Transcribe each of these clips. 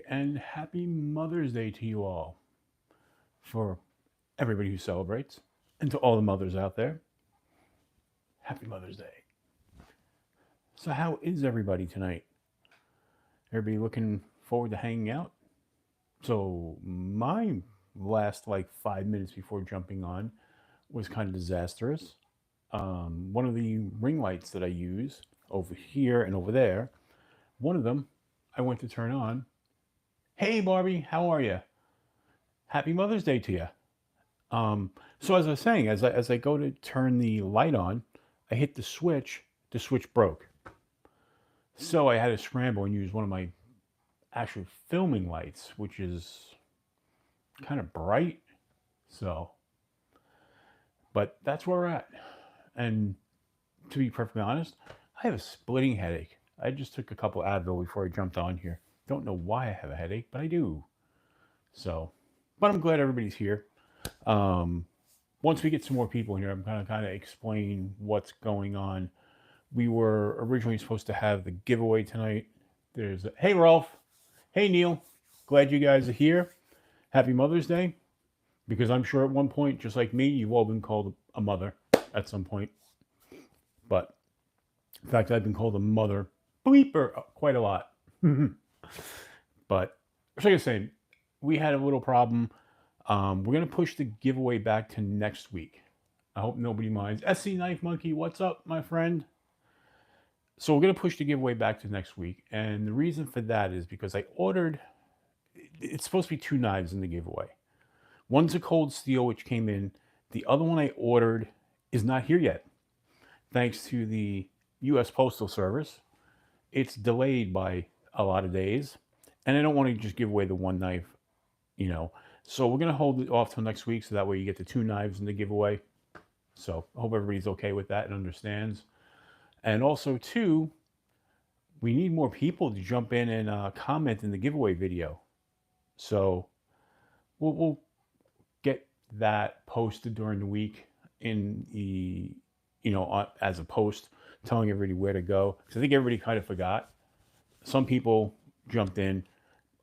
and happy Mother's Day to you all, for everybody who celebrates, and to all the mothers out there. Happy Mother's Day. So, how is everybody tonight? Everybody looking forward to hanging out? So, my last like 5 minutes before jumping on was kind of disastrous. One of the ring lights that I use over here and over there, one of them I went to turn on. Hey, Barbie, how are you? Happy Mother's Day to you. Um, so as I was saying, as I go to turn the light on, I hit the switch. The switch broke, so I had to scramble and use one of my actual filming lights, which is kind of bright. So, but that's where we're at. And to be perfectly honest, I have a splitting headache. I just took a couple Advil before I jumped on here. Don't know why I have a headache, but I do. So, but I'm glad everybody's here. Um, Once we get some more people in here, I'm going to kind of explain what's going on. We were originally supposed to have the giveaway tonight. Hey Rolf, hey Neil, glad you guys are here. Happy Mother's Day, because I'm sure at one point, just like me, you've all been called a mother at some point. But in fact, I've been called a mother bleeper quite a lot. But like I was saying, we had a little problem. We're gonna push the giveaway back to next week. I hope nobody minds. SC Knife Monkey, what's up, my friend? So we're gonna push the giveaway back to next week, and the reason for that is because I ordered. It's supposed to be two knives in the giveaway. One's a cold steel, which came in. The other one I ordered is not here yet, thanks to the U.S. Postal Service. It's delayed by a lot of days, and I don't want to just give away the one knife, you know. So we're gonna hold it off till next week, so that way you get the two knives in the giveaway. So I hope everybody's okay with that and understands. And also, too, we need more people to jump in and comment in the giveaway video. So we'll get that posted during the week in the, as a post telling everybody where to go. Because I think everybody kind of forgot. Some people jumped in,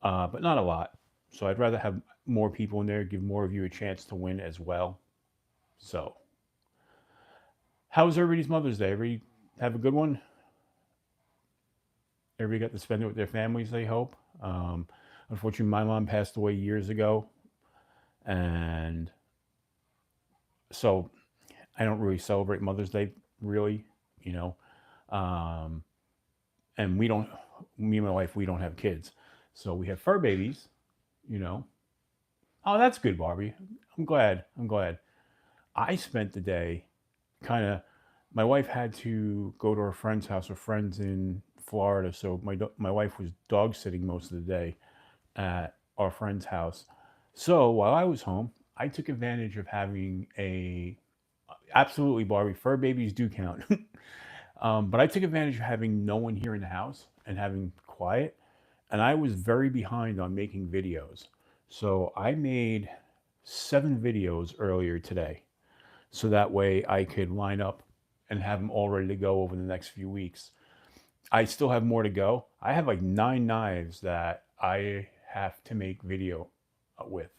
but not a lot. So I'd rather have more people in there, give more of you a chance to win as well. So, how's everybody's Mother's Day? Everybody have a good one? Everybody got to spend it with their families, I hope. Unfortunately, my mom passed away years ago. And so I don't really celebrate Mother's Day, really, you know. Um, and me and my wife, we don't have kids. So we have fur babies, you know. Oh, that's good, Barbie. I'm glad. I'm glad. I spent the day kind of, my wife had to go to her friend's house. Her friend's in Florida. So my wife was dog sitting most of the day at our friend's house. So while I was home, I took advantage of having absolutely, Barbie, fur babies do count. But I took advantage of having no one here in the house and having quiet. And I was very behind on making videos. So I made 7 videos earlier today. So that way I could line up and have them all ready to go over the next few weeks. I still have more to go. I have like 9 knives that I have to make video with.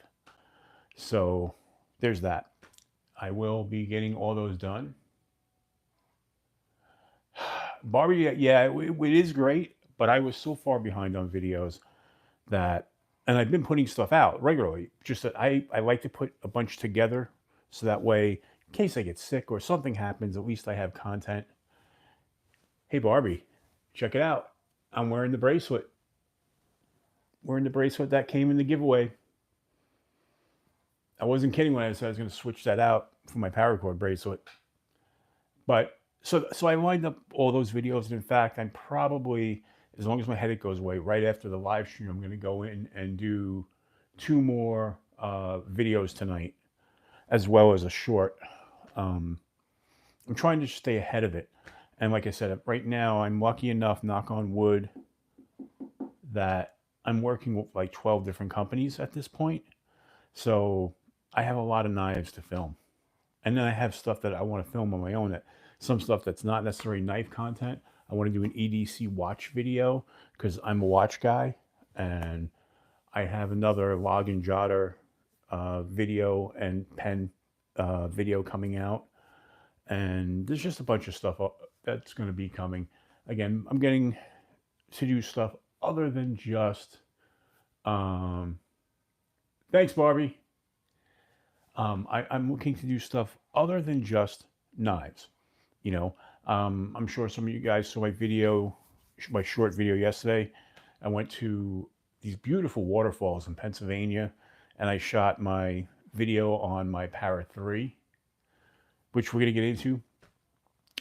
So there's that. I will be getting all those done. Barbie, yeah, it is great, but I was so far behind on videos that, and I've been putting stuff out regularly, just that I like to put a bunch together so that way, in case I get sick or something happens, at least I have content. Hey, Barbie, check it out. I'm wearing the bracelet. Wearing the bracelet that came in the giveaway. I wasn't kidding when I said I was going to switch that out for my paracord bracelet. But so I lined up all those videos, and in fact, I'm probably, as long as my headache goes away, right after the live stream, I'm going to go in and do 2 more videos tonight, as well as a short. I'm trying to stay ahead of it. And like I said, right now, I'm lucky enough, knock on wood, that I'm working with like 12 different companies at this point. So I have a lot of knives to film. And then I have stuff that I want to film on my own. Some stuff that's not necessarily knife content. I want to do an EDC watch video because I'm a watch guy. And I have another log and jotter video and pen video coming out, and there's just a bunch of stuff that's going to be coming. Again, I'm getting to do stuff other than just. Um, Thanks, Barbie. I'm looking to do stuff other than just knives. You know, I'm sure some of you guys saw my short video yesterday. I went to these beautiful waterfalls in Pennsylvania, and I shot my video on my Para 3, which we're going to get into.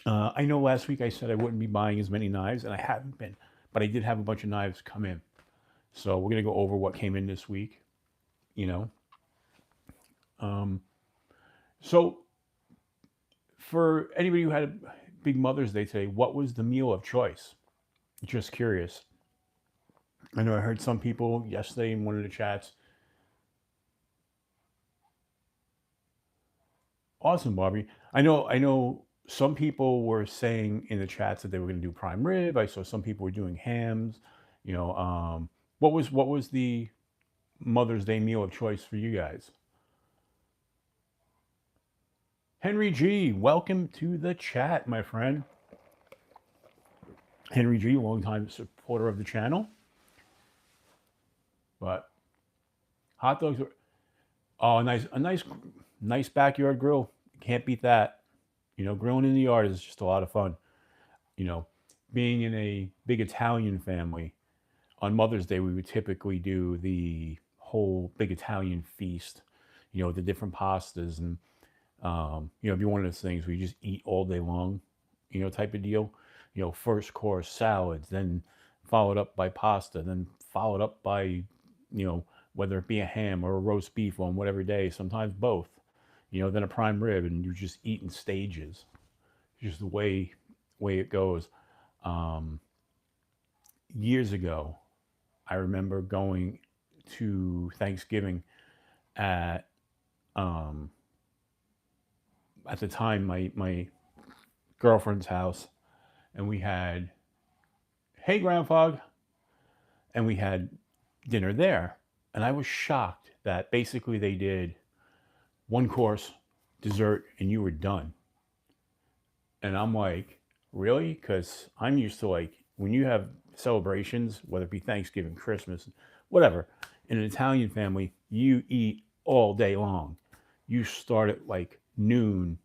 I know last week I said I wouldn't be buying as many knives, and I haven't been, but I did have a bunch of knives come in. So we're going to go over what came in this week, you know. Um, so for anybody who had a big Mother's Day today, what was the meal of choice? Just curious. I know I heard some people yesterday in one of the chats. Awesome, Bobby. I know some people were saying in the chats that they were going to do prime rib. I saw some people were doing hams. You know, what was the Mother's Day meal of choice for you guys? Henry G, welcome to the chat, my friend. Henry G, longtime supporter of the channel. But hot dogs are a nice backyard grill. Can't beat that. You know, grilling in the yard is just a lot of fun. You know, being in a big Italian family, on Mother's Day we would typically do the whole big Italian feast. You know, the different pastas and it'd be one of those things where you just eat all day long. You know, type of deal. You know, first course salads, then followed up by pasta, then followed up by, whether it be a ham or a roast beef on whatever day, sometimes both. You know, then a prime rib, and you just eat in stages. Just the way it goes. Um, Years ago, I remember going to Thanksgiving at um, at the time my girlfriend's house, and we had hey ground fog, and we had dinner there, and I was shocked that basically they did one course, dessert, and you were done. And I'm like, really? Because I'm used to, like, when you have celebrations, whether it be Thanksgiving, Christmas, whatever, in an Italian family, you eat all day long. You start at like noon,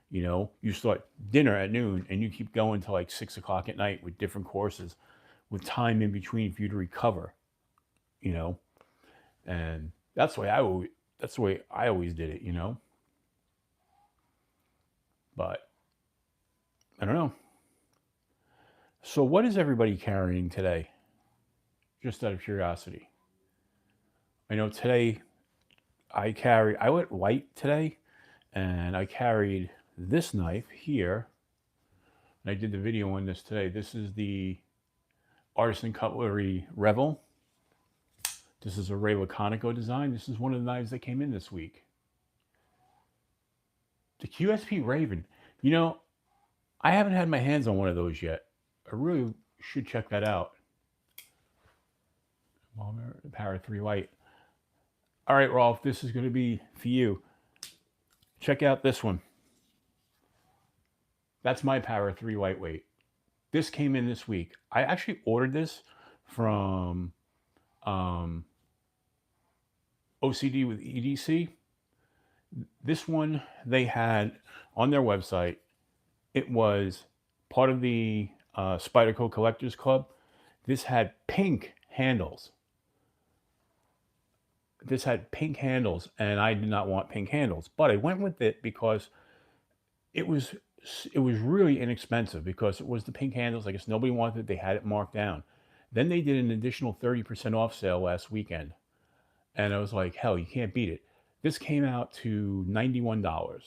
you start dinner at noon and you keep going till like 6 o'clock at night with different courses with time in between for you to recover, you know? And that's the way I always did it. But I don't know. So what is everybody carrying today? Just out of curiosity. I know today I went light today, and I carried this knife here. And I did the video on this today. This is the Artisan Cutlery Revel. This is a Ray Laconico design. This is one of the knives that came in this week. The QSP Raven. I haven't had my hands on one of those yet. I really should check that out. The Para 3 Light. All right, Rolf, this is going to be for you. Check out this one. That's my Para 3 lightweight. This came in this week. I actually ordered this from OCD with EDC. This one they had on their website. It was part of the Spyderco Collectors Club. This had pink handles. And I did not want pink handles, but I went with it because it was really inexpensive, because it was the pink handles. I guess nobody wanted it. They had it marked down. Then they did an additional 30% off sale last weekend, and I was like, hell, you can't beat it. This came out to $91.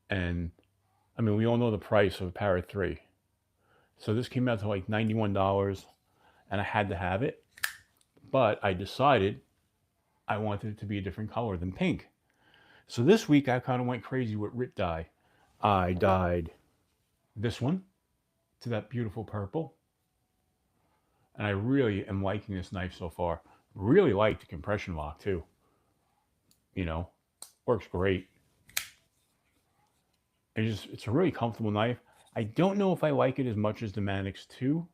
And I mean, we all know the price of a Para 3. So this came out to like $91, and I had to have it. But I decided I wanted it to be a different color than pink. So this week I kind of went crazy with Rit dye. I dyed this one to that beautiful purple. And I really am liking this knife so far. Really like the compression lock too. You know, works great. It's a really comfortable knife. I don't know if I like it as much as the Manix 2,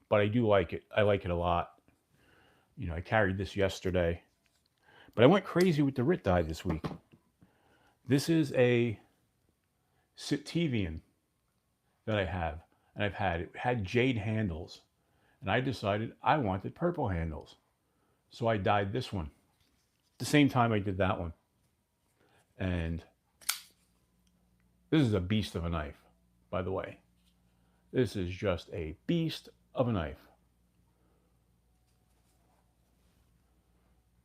but I do like it. I like it a lot. I carried this yesterday, but I went crazy with the Rit die this week. This is a Sitivian that I have, and I've had. It had jade handles, and I decided I wanted purple handles. So I dyed this one the same time I did that one. And this is a beast of a knife, by the way. This is just a beast of a knife.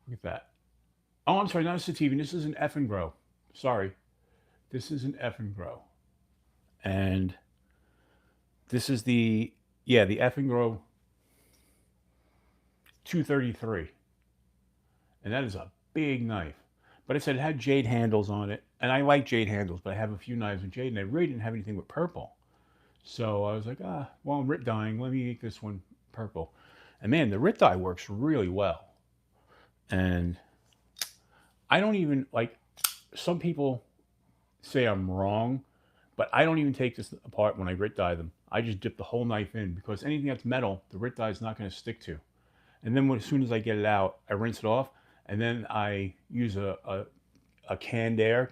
Look at that. Oh, I'm sorry, not a Sitivian. This is an F and Grow. Sorry. This is an F and Grow. And this is the F and Grow 233. And that is a big knife. But it said it had jade handles on it. And I like jade handles, but I have a few knives with jade, and I really didn't have anything with purple. So I was like, well, I'm Rit dyeing. Let me make this one purple. And man, the Rit dye works really well. And I don't even, like, some people say I'm wrong, but I don't even take this apart when I Rit dye them. I just dip the whole knife in, because anything that's metal, the Rit dye is not going to stick to. And then as soon as I get it out, I rinse it off, and then I use a canned air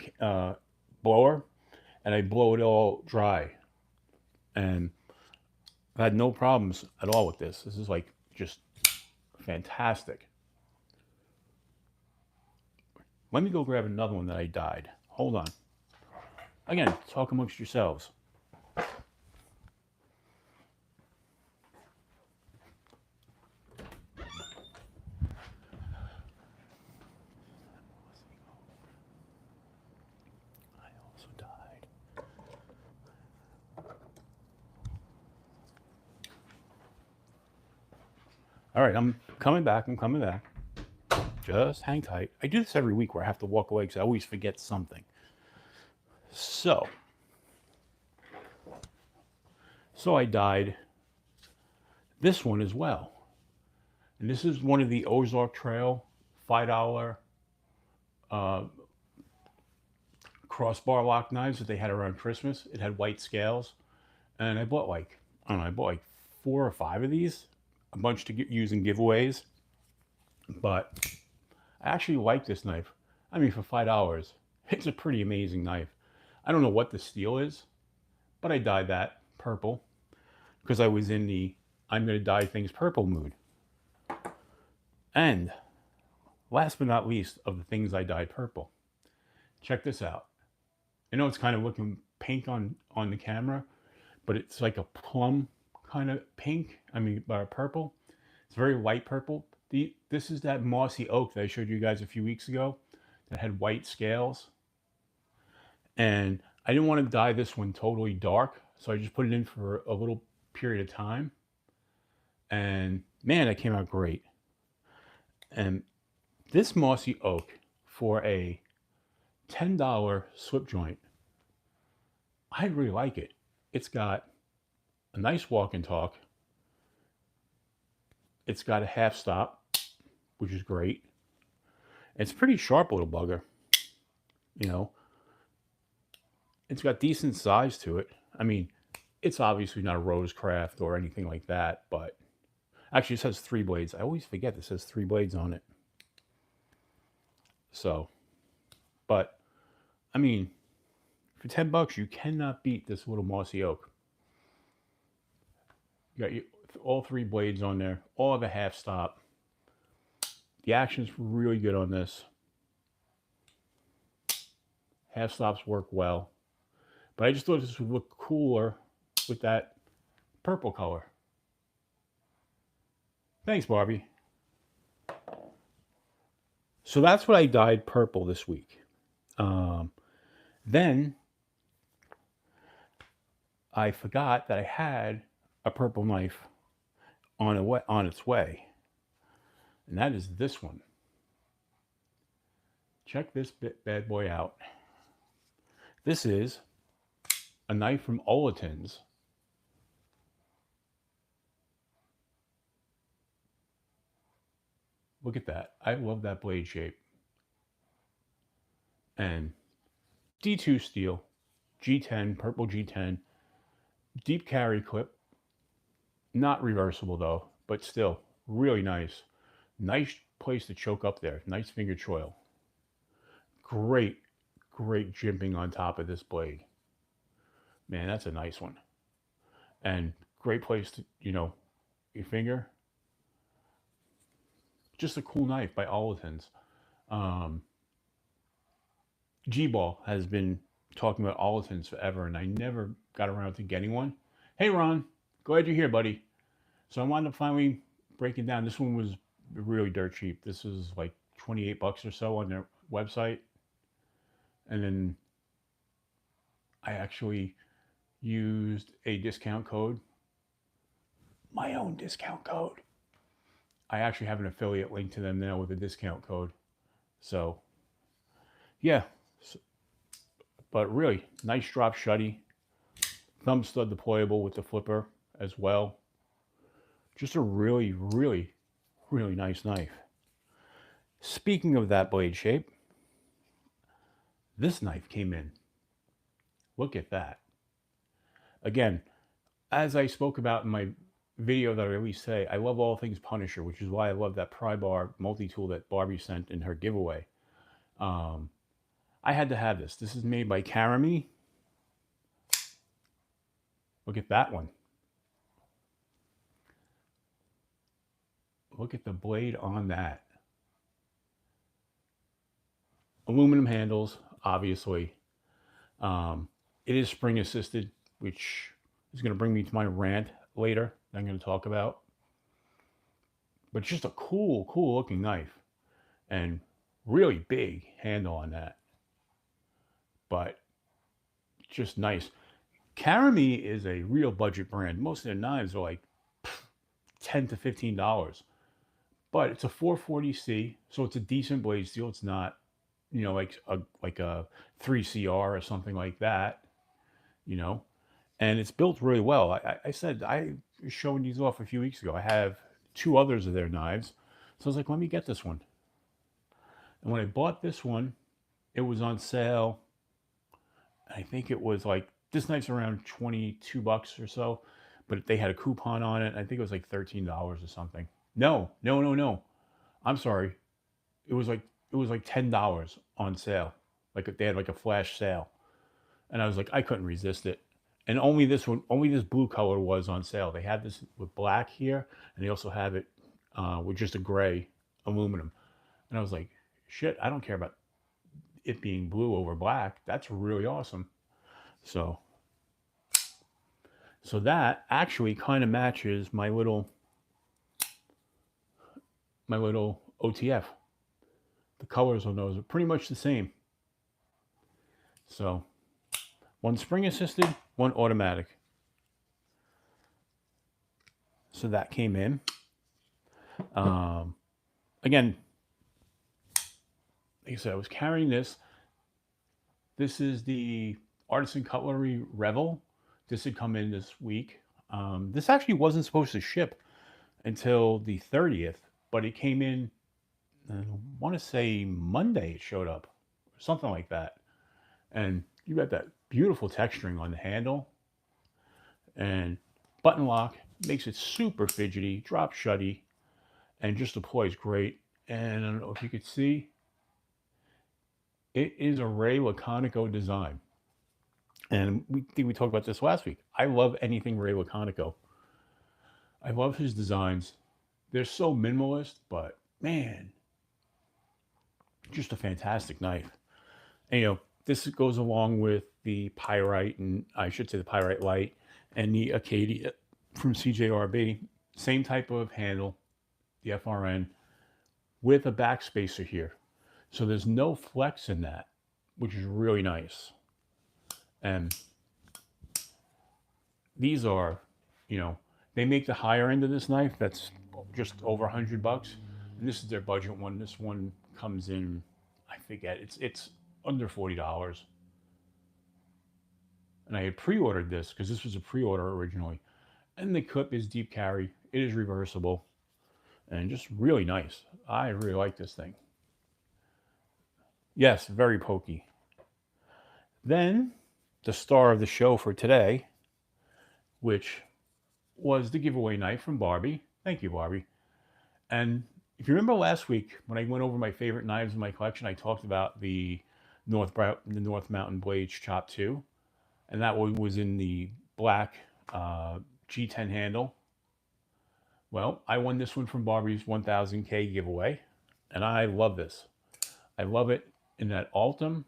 blower, and I blow it all dry. And I've had no problems at all with this. This is like just fantastic. Let me go grab another one that I dyed. Hold on. Again, talk amongst yourselves. All right, I'm coming back. Just hang tight. I do this every week where I have to walk away because I always forget something. So I dyed this one as well. And this is one of the Ozark Trail $5 crossbar lock knives that they had around Christmas. It had white scales. And I bought like 4 or 5 of these, a bunch to use in giveaways. But I actually like this knife. I mean, for $5, it's a pretty amazing knife. I don't know what the steel is, but I dyed that purple because I was in the I'm going to dye things purple mood. And last but not least of the things I dyed purple, check this out. I know it's kind of looking pink on the camera, but it's like a plum kind of pink. I mean, purple. It's very light purple. This is that mossy oak that I showed you guys a few weeks ago that had white scales. And I didn't want to dye this one totally dark, so I just put it in for a little period of time. And man, it came out great. And this mossy oak for a $10 slip joint, I really like it. It's got a nice walk and talk. It's got a half stop, which is great. It's a pretty sharp little bugger. It's got decent size to it. I mean, it's obviously not a Rosecraft or anything like that, but actually it says 3 blades. I always forget this says 3 blades on it. So, but I mean, for $10, you cannot beat this little mossy oak. You got all 3 blades on there, all of a half stop. The action's really good on this. Half stops work well. But I just thought this would look cooler with that purple color. Thanks, Barbie. So that's what I dyed purple this week. Then I forgot that I had a purple knife on its way. And that is this one. Check this bad boy out. This is a knife from Olatin's. Look at that. I love that blade shape. And D2 steel, G10, purple G10, deep carry clip, not reversible though, but still really nice. Nice place to choke up there. Nice finger choil. Great, great jimping on top of this blade. Man, that's a nice one. And great place to, your finger. Just a cool knife by Olitins. Um, G-Ball has been talking about Olitins forever, and I never got around to getting one. Hey, Ron, glad you're here, buddy. So I wound up finally breaking down. This one was really dirt cheap. This was like 28 bucks or so on their website. And then I actually used a discount code, my own discount code. I actually have an affiliate link to them now with a discount code. So, yeah. But really, nice drop shutty. Thumb stud deployable with the flipper as well. Just a really, really, really nice knife. Speaking of that blade shape, this knife came in. Look at that. Again, as I spoke about in my video that I released today, I love all things Punisher, which is why I love that pry bar multi-tool that Barbie sent in her giveaway. I had to have this. This is made by Karami. Look at that one. Look at the blade on that. Aluminum handles, obviously. It is spring assisted, which is going to bring me to my rant later that I'm going to talk about. But just a cool, cool looking knife. And really big handle on that. But just nice. Karami is a real budget brand. Most of their knives are like $10 to $15. But it's a 440C, so it's a decent blade steel. It's not, like a 3CR or something like that, you know. And it's built really well. I said I was showing these off a few weeks ago. I have two others of their knives, so I was like, let me get this one. And when I bought this one, it was on sale. I think it was like this knife's around 22 bucks or so, but they had a coupon on it. I think it was like $13 or something. No, no, no, no. I'm sorry. It was like $10 on sale. Like they had like a flash sale. And I was like, I couldn't resist it. And only this one, only this blue color was on sale. They had this with black here, and they also have it with just a gray aluminum. And I was like, shit, I don't care about it being blue over black. That's really awesome. So, so that actually kind of matches my little OTF. The colors on those are pretty much the same. So, one spring assisted, one automatic. So that came in. Again, like I said, I was carrying this. This is the Artisan Cutlery Revel. This had come in this week. This actually wasn't supposed to ship until the 30th, but it came in, I want to say Monday it showed up, something like that. And you got that beautiful texturing on the handle. And button lock makes it super fidgety, drop shutty, and just deploys great. And I don't know if you could see, it is a Ray Laconico design. And we talked about this last week. I love anything Ray Laconico. I love his designs. They're so minimalist, but man, just a fantastic knife. And this goes along with the Pyrite, and I should say the Pyrite Light and the Acadia from CJRB. Same type of handle, the FRN, with a backspacer here. So there's no flex in that, which is really nice. And these are, they make the higher end of this knife that's just over $100, and this is their budget one. This one comes in, I forget, it's under $40. And I had pre-ordered this because this was a pre-order originally. And the clip is deep carry. It is reversible. and just really nice. I really like this thing. Yes, very pokey. Then the star of the show for today, which was the giveaway knife from Barbie. Thank you, Barbie. And if you remember last week when I went over my favorite knives in my collection, I talked about the North Mountain Blades Chop 2, and that one was in the black G10 handle. Well, I won this one from Barbie's 1000K giveaway, and I love this. I love it in that Altum,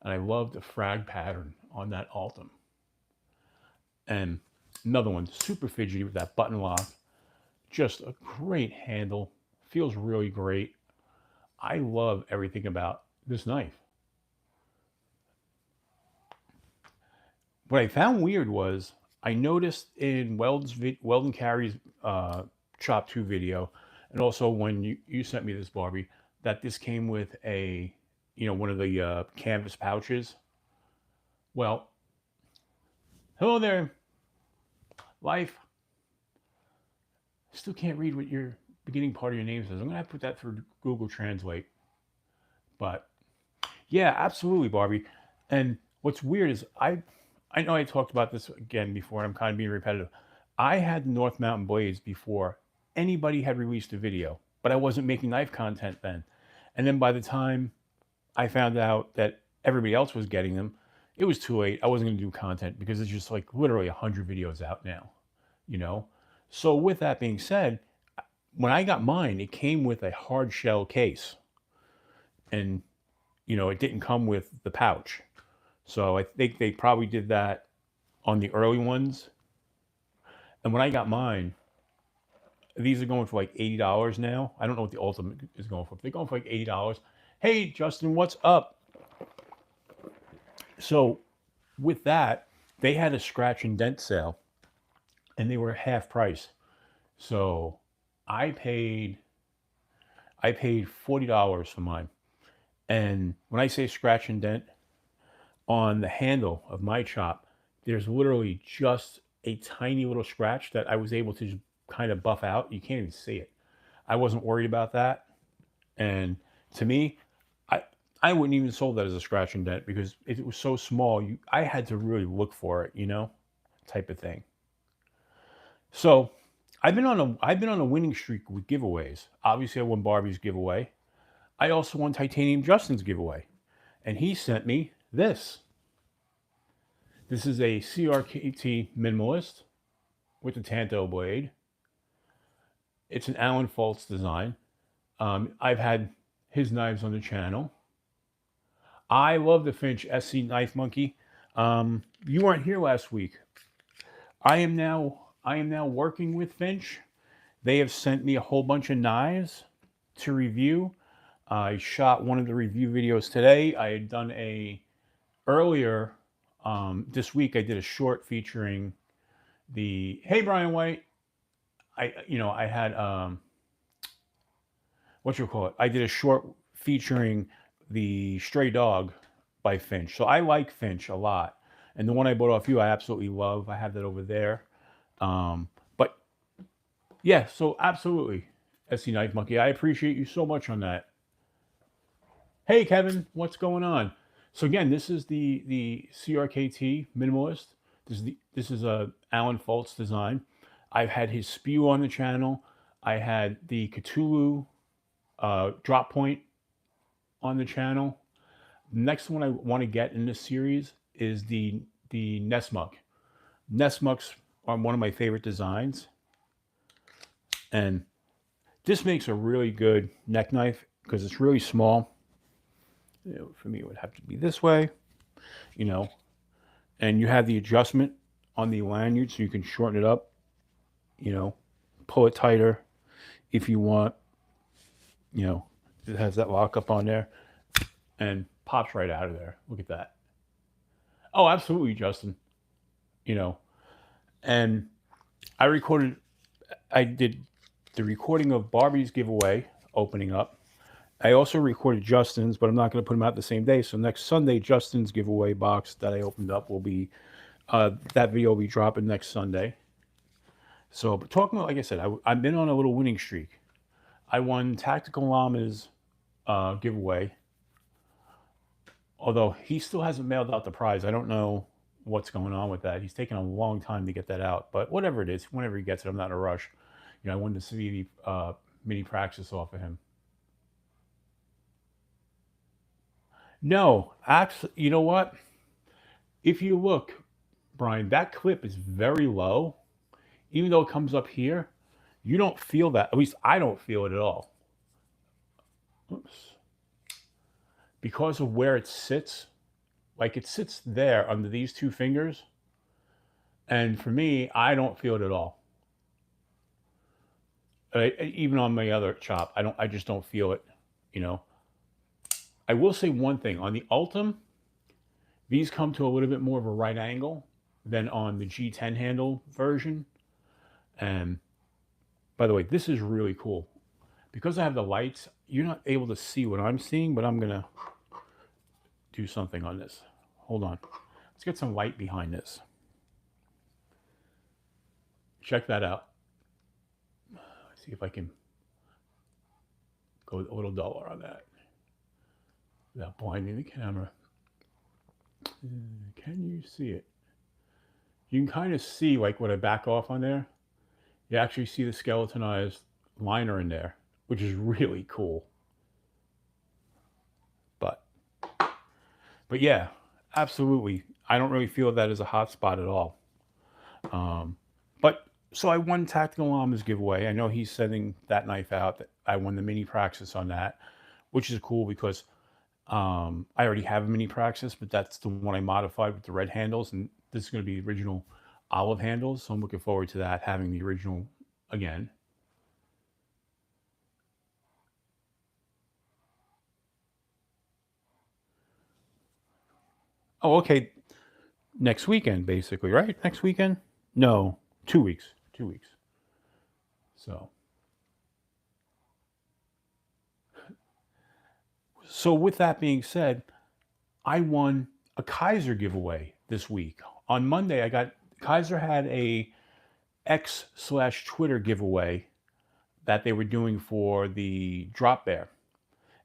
and I love the frag pattern on that Altum. And another one, super fidgety with that button lock. Just a great handle. Feels really great. I love everything about this knife. What I found weird was I noticed in Weldon Carey's Chop 2 video, and also when you sent me this, Barbie, that this came with a, one of the canvas pouches. Well, hello there, life. Still can't read what your beginning part of your name says. I'm going to have to put that through Google Translate. But yeah, absolutely, Barbie. And what's weird is I know I talked about this again before, and I'm kind of being repetitive. I had the North Mountain Blades before anybody had released a video, but I wasn't making knife content then. And then by the time I found out that everybody else was getting them, it was too late. I wasn't going to do content because it's just like literally 100 videos out now, you know? So with that being said, when I got mine, it came with a hard shell case. And, it didn't come with the pouch. So I think they probably did that on the early ones. And when I got mine, these are going for like $80 now. I don't know what the Ultimate is going for. But they're going for like $80. Hey, Justin, what's up? So with that, they had a scratch and dent sale, and they were half price. So I paid $40 for mine. And when I say scratch and dent, on the handle of my chop, there's literally just a tiny little scratch that I was able to just kind of buff out. You can't even see it. I wasn't worried about that. And to me, I wouldn't even sold that as a scratch and dent because it was so small. I had to really look for it, type of thing. So I've been on a winning streak with giveaways. Obviously, I won Barbie's giveaway. I also won Titanium Justin's giveaway, and he sent me this. This is a CRKT minimalist with a Tanto blade. It's an Alan Fultz design. I've had his knives on the channel. I love the Finch SC Knife Monkey. You weren't here last week. I am now working with Finch. They have sent me a whole bunch of knives to review. I shot one of the review videos today. I had done earlier this week. I did a short featuring hey Brian White. I had I did a short featuring the Stray Dog by Finch. So I like Finch a lot. And the one I bought off you, I absolutely love. I have that over there. But yeah, so absolutely, SC Knife Monkey. I appreciate you so much on that. Hey Kevin, what's going on? So again, this is the CRKT minimalist. This is a Alan Fultz design. I've had his spew on the channel. I had the Cthulhu drop point on the channel. The next one I want to get in this series is the Nesmuck. Nesmucks are one of my favorite designs, and this makes a really good neck knife because it's really small. For me, it would have to be this way, and you have the adjustment on the lanyard so you can shorten it up, pull it tighter if you want. It has that lockup on there and pops right out of there. Look at that. Oh, absolutely, Justin. And I did the recording of Barbie's giveaway opening up. I also recorded Justin's, but I'm not going to put them out the same day. So next Sunday, Justin's giveaway box that I opened up will be, that video will be dropping next Sunday. So, but talking about, like I said, I've been on a little winning streak. I won Tactical Llama's giveaway, although he still hasn't mailed out the prize. I don't know what's going on with that. He's taken a long time to get that out, but whatever it is, whenever he gets it, I'm not in a rush. I wanted to see the mini praxis off of him. No, actually, you know what? If you look, Brian, that clip is very low. Even though it comes up here, you don't feel that. At least I don't feel it at all. Oops. Because of where it sits, like it sits there under these two fingers. And for me, I don't feel it at all. Even on my other chop, I just don't feel it. You know. I will say one thing on the Ultim, these come to a little bit more of a right angle than on the G10 handle version. And by the way, this is really cool. Because I have the lights, you're not able to see what I'm seeing, but I'm going to do something on this. Hold on. Let's get some light behind this. Check that out. Let's see if I can go a little duller on that without blinding the camera. Can you see it? You can kind of see, like when I back off on there, you actually see the skeletonized liner in there, which is really cool. But yeah, absolutely. I don't really feel that as a hot spot at all. But so I won Tactical Llama's giveaway. I know he's sending that knife out. That I won the mini praxis on that, which is cool because I already have a mini praxis, but that's the one I modified with the red handles, and this is going to be the original olive handles. So I'm looking forward to that, having the original again. Oh, okay. Next weekend, basically, right? Next weekend? No, 2 weeks. 2 weeks. So with that being said, I won a Kaiser giveaway this week. On Monday, Kaiser had a X/Twitter giveaway that they were doing for the drop bear.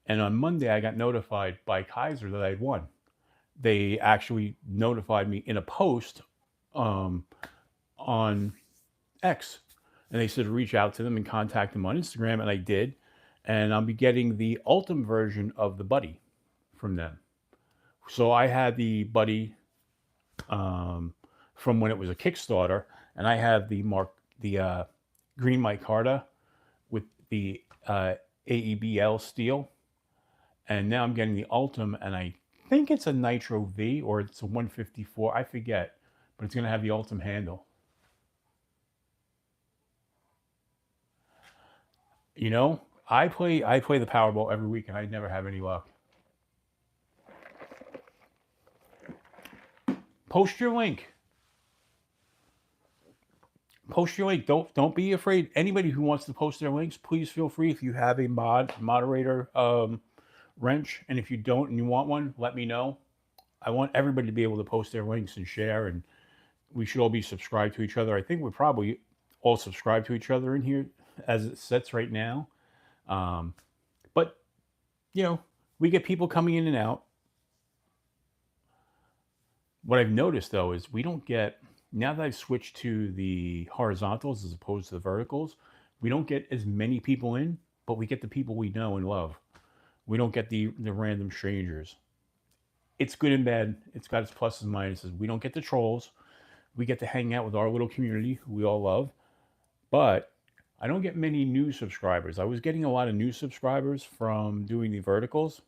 And on Monday, I got notified by Kaiser that I'd won. They actually notified me in a post on X. And they said to reach out to them and contact them on Instagram. And I did. And I'll be getting the ultimate version of the buddy from them. So I had the buddy from when it was a Kickstarter. And I have the green micarta with the AEBL steel. And now I'm getting the Ultim, and I think it's a Nitro V or it's a 154. I forget, but it's going to have the Ultim handle. I play the Powerball every week, and I never have any luck. Post your link. Post your link. Don't be afraid. Anybody who wants to post their links, please feel free. If you have a moderator wrench, and if you don't and you want one, let me know. I want everybody to be able to post their links and share, and we should all be subscribed to each other. I think we're probably all subscribed to each other in here as it sits right now. But we get people coming in and out. What I've noticed though is we don't get, now that I've switched to the horizontals as opposed to the verticals, we don't get as many people in, but we get the people we know and love. We don't get the random strangers. It's good and bad. It's got its pluses and minuses. We don't get the trolls. We get to hang out with our little community who we all love. But I don't get many new subscribers. I was getting a lot of new subscribers from doing the verticals.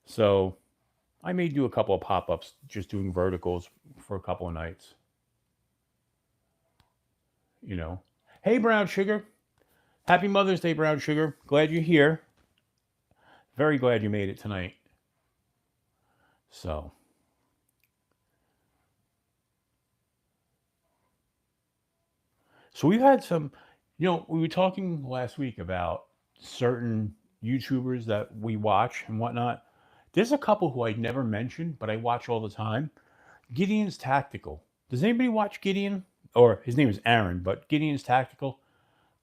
So I may do a couple of pop-ups just doing verticals for a couple of nights. Hey, Brown Sugar. Happy Mother's Day, Brown Sugar. Glad you're here. Very glad you made it tonight. So we've had some, we were talking last week about certain YouTubers that we watch and whatnot. There's a couple who I'd never mentioned, but I watch all the time. Gideon's Tactical. Does anybody watch Gideon? Or his name is Aaron, but Gideon's Tactical.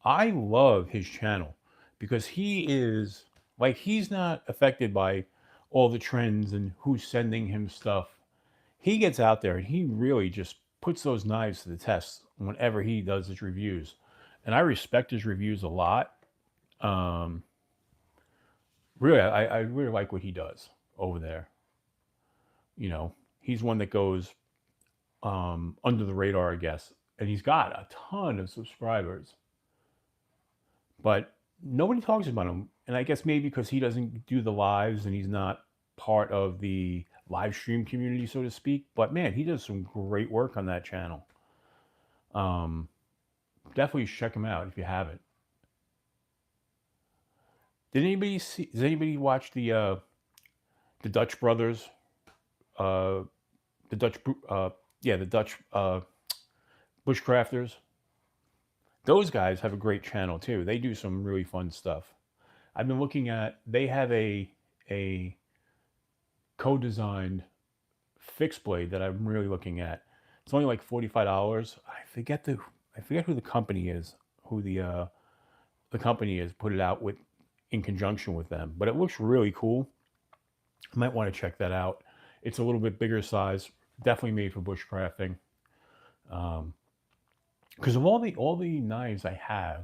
I love his channel because he is like, he's not affected by all the trends and who's sending him stuff. He gets out there and he really just puts those knives to the test whenever he does his reviews. And I respect his reviews a lot. Um, really, I really like what he does over there. You know, he's one that goes under the radar, I guess. And he's got a ton of subscribers, but nobody talks about him. And I guess maybe because he doesn't do the lives and he's not part of the live stream community, so to speak. But man, he does some great work on that channel. Um, Definitely check him out if you haven't. Did anybody see? Does anybody watch the Dutch brothers? Uh, the Dutch, yeah, the Dutch bushcrafters. Those guys have a great channel too. They do some really fun stuff. I've been looking at. They have a co-designed fixed blade that I'm really looking at. It's only like $45. I forget who the company is. Who the company is put it out with in conjunction with them, but it looks really cool. I might want to check that out. It's a little bit bigger size, definitely made for bushcrafting. Um, because of all the knives I have,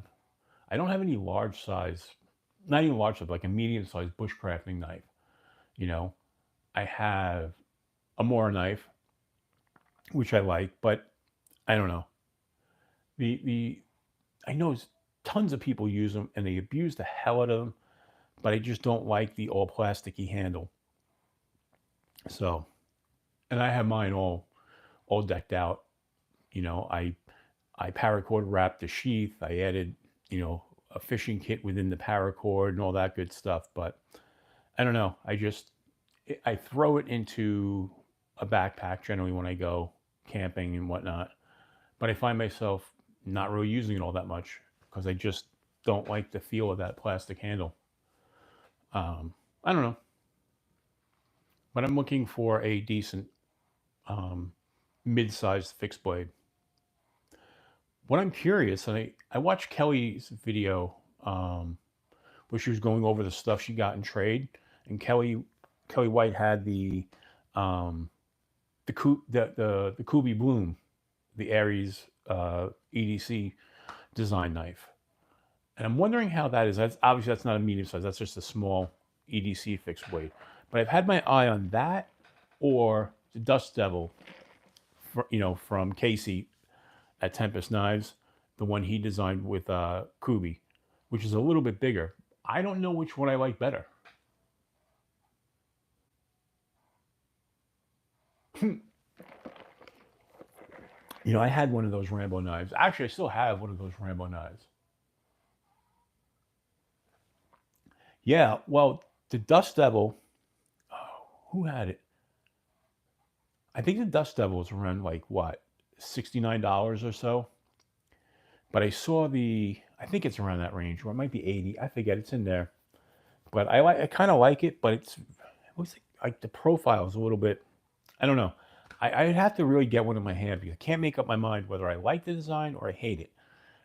I don't have any large size, not even large size, like a medium sized bushcrafting knife. You know, I have a Mora knife, which I like, but I don't know. The I know tons of people use them and they abuse the hell out of them, but I just don't like the all plasticky handle. So, and I have mine all decked out. You know, I paracord wrapped the sheath. I added, a fishing kit within the paracord and all that good stuff. But I don't know. I throw it into a backpack generally when I go camping and whatnot. But I find myself not really using it all that much because I just don't like the feel of that plastic handle. I don't know. But I'm looking for a decent um, mid-sized fixed blade. What I'm curious, and I watched Kelly's video where she was going over the stuff she got in trade, and Kelly White had um, the Kubi Bloom, the Aries EDC design knife, and I'm wondering how that is. That's obviously that's not a medium size. That's just a small EDC fixed blade. But I've had my eye on that or the Dust Devil, from Casey at Tempest Knives, the one he designed with Kubi, which is a little bit bigger. I don't know which one I like better. I had one of those Rambo knives. Actually, I still have one of those Rambo knives. Yeah, well, the Dust Devil, oh, who had it? I think the Dust Devil was around like what, $69 or so. But I think it's around that range, or it might be 80. I forget. It's in there. But I kind of like it, but it looks like the profile is a little bit. I don't know. I'd have to really get one in my hand because I can't make up my mind whether I like the design or I hate it.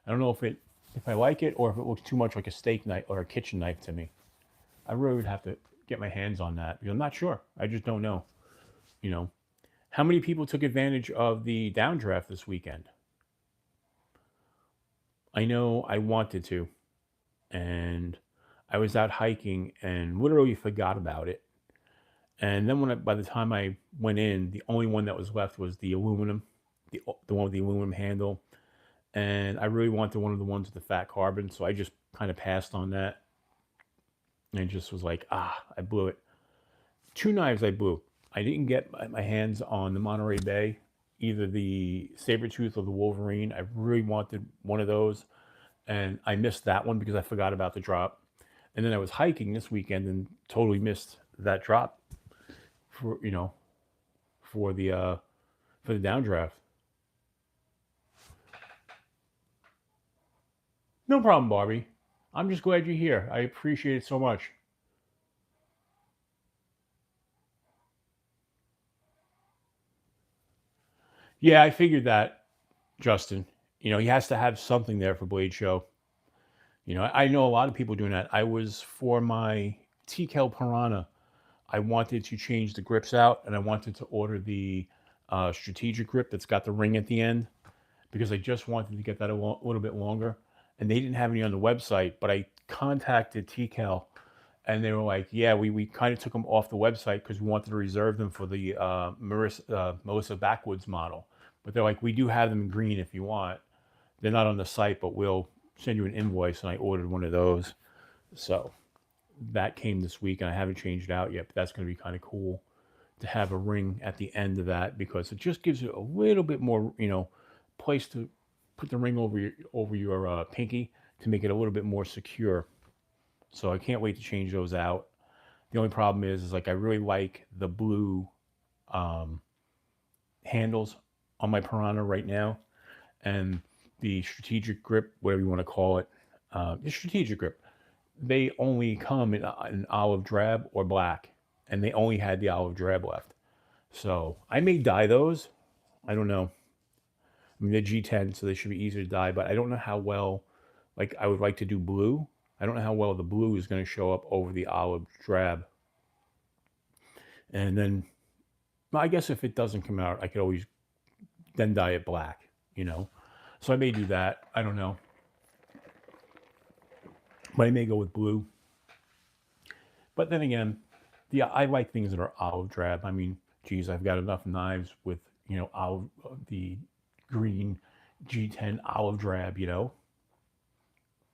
I don't know if I like it or if it looks too much like a steak knife or a kitchen knife to me. I really would have to get my hands on that because I'm not sure. I just don't know. You know, how many people took advantage of the downdraft this weekend? I know I wanted to, and I was out hiking and literally forgot about it. And then by the time I went in, the only one that was left was the aluminum, the one with the aluminum handle. And I really wanted one of the ones with the fat carbon, so I just kind of passed on that. And just was like, I blew it. Two knives I blew. I didn't get my hands on the Monterey Bay, either the Sabertooth or the Wolverine. I really wanted one of those, and I missed that one because I forgot about the drop. And then I was hiking this weekend and totally missed that drop for for the downdraft. No problem, Barbie. I'm just glad you're here. I appreciate it so much. Yeah, I figured that, Justin. He has to have something there for Blade Show. I know a lot of people doing that. I was for my TKL Piranha. I wanted to change the grips out, and I wanted to order the strategic grip that's got the ring at the end because I just wanted to get that little bit longer. And they didn't have any on the website, but I contacted TKL and they were like, yeah, we kind of took them off the website because we wanted to reserve them for the Melissa Backwoods model. But they're like, we do have them in green if you want. They're not on the site, but we'll send you an invoice. And I ordered one of those. So that came this week, and I haven't changed it out yet, but that's going to be kind of cool to have a ring at the end of that because it just gives you a little bit more, place to put the ring over your pinky to make it a little bit more secure. So I can't wait to change those out. The only problem is like I really like the blue um, handles on my Piranha right now, and the strategic grip, whatever you want to call it, the strategic grip. They only come in an olive drab or black, and they only had the olive drab left. So I may dye those. I don't know. I mean, they're G10, so they should be easier to dye, but I don't know how well, like, I would like to do blue. I don't know how well the blue is going to show up over the olive drab. And then, well, I guess if it doesn't come out, I could always then dye it black. So I may do that. I don't know. But I may go with blue. But then again, I like things that are olive drab. I mean, geez, I've got enough knives with, olive, the green G10 olive drab.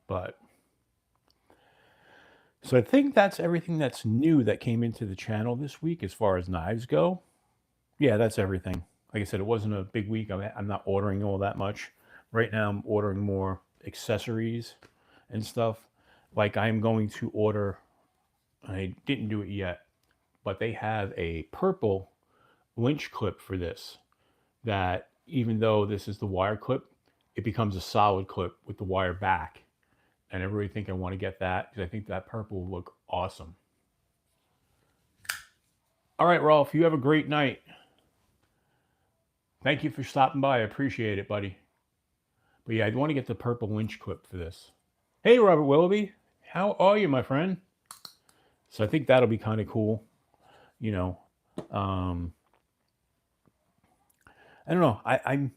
But so I think that's everything that's new that came into the channel this week as far as knives go. Yeah, that's everything. Like I said, it wasn't a big week. I'm not ordering all that much. Right now, I'm ordering more accessories and stuff. Like I'm going to order, I didn't do it yet, but they have a purple winch clip for this that even though this is the wire clip, it becomes a solid clip with the wire back. And I really think I want to get that because I think that purple will look awesome. All right, Rolf, you have a great night. Thank you for stopping by. I appreciate it, buddy. But yeah, I want to get the purple winch clip for this. Hey, Robert Willoughby. How are you, my friend? So I think that'll be kind of cool. I don't know. I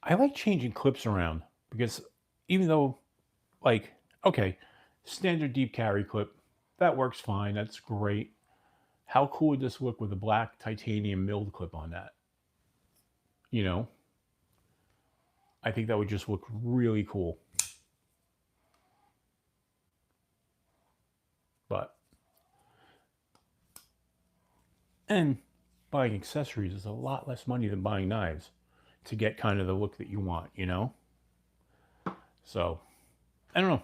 like changing clips around because even though, like, okay, standard deep carry clip, that works fine. That's great. How cool would this look with a black titanium milled clip on that? I think that would just look really cool. And buying accessories is a lot less money than buying knives to get kind of the look that you want. So, I don't know.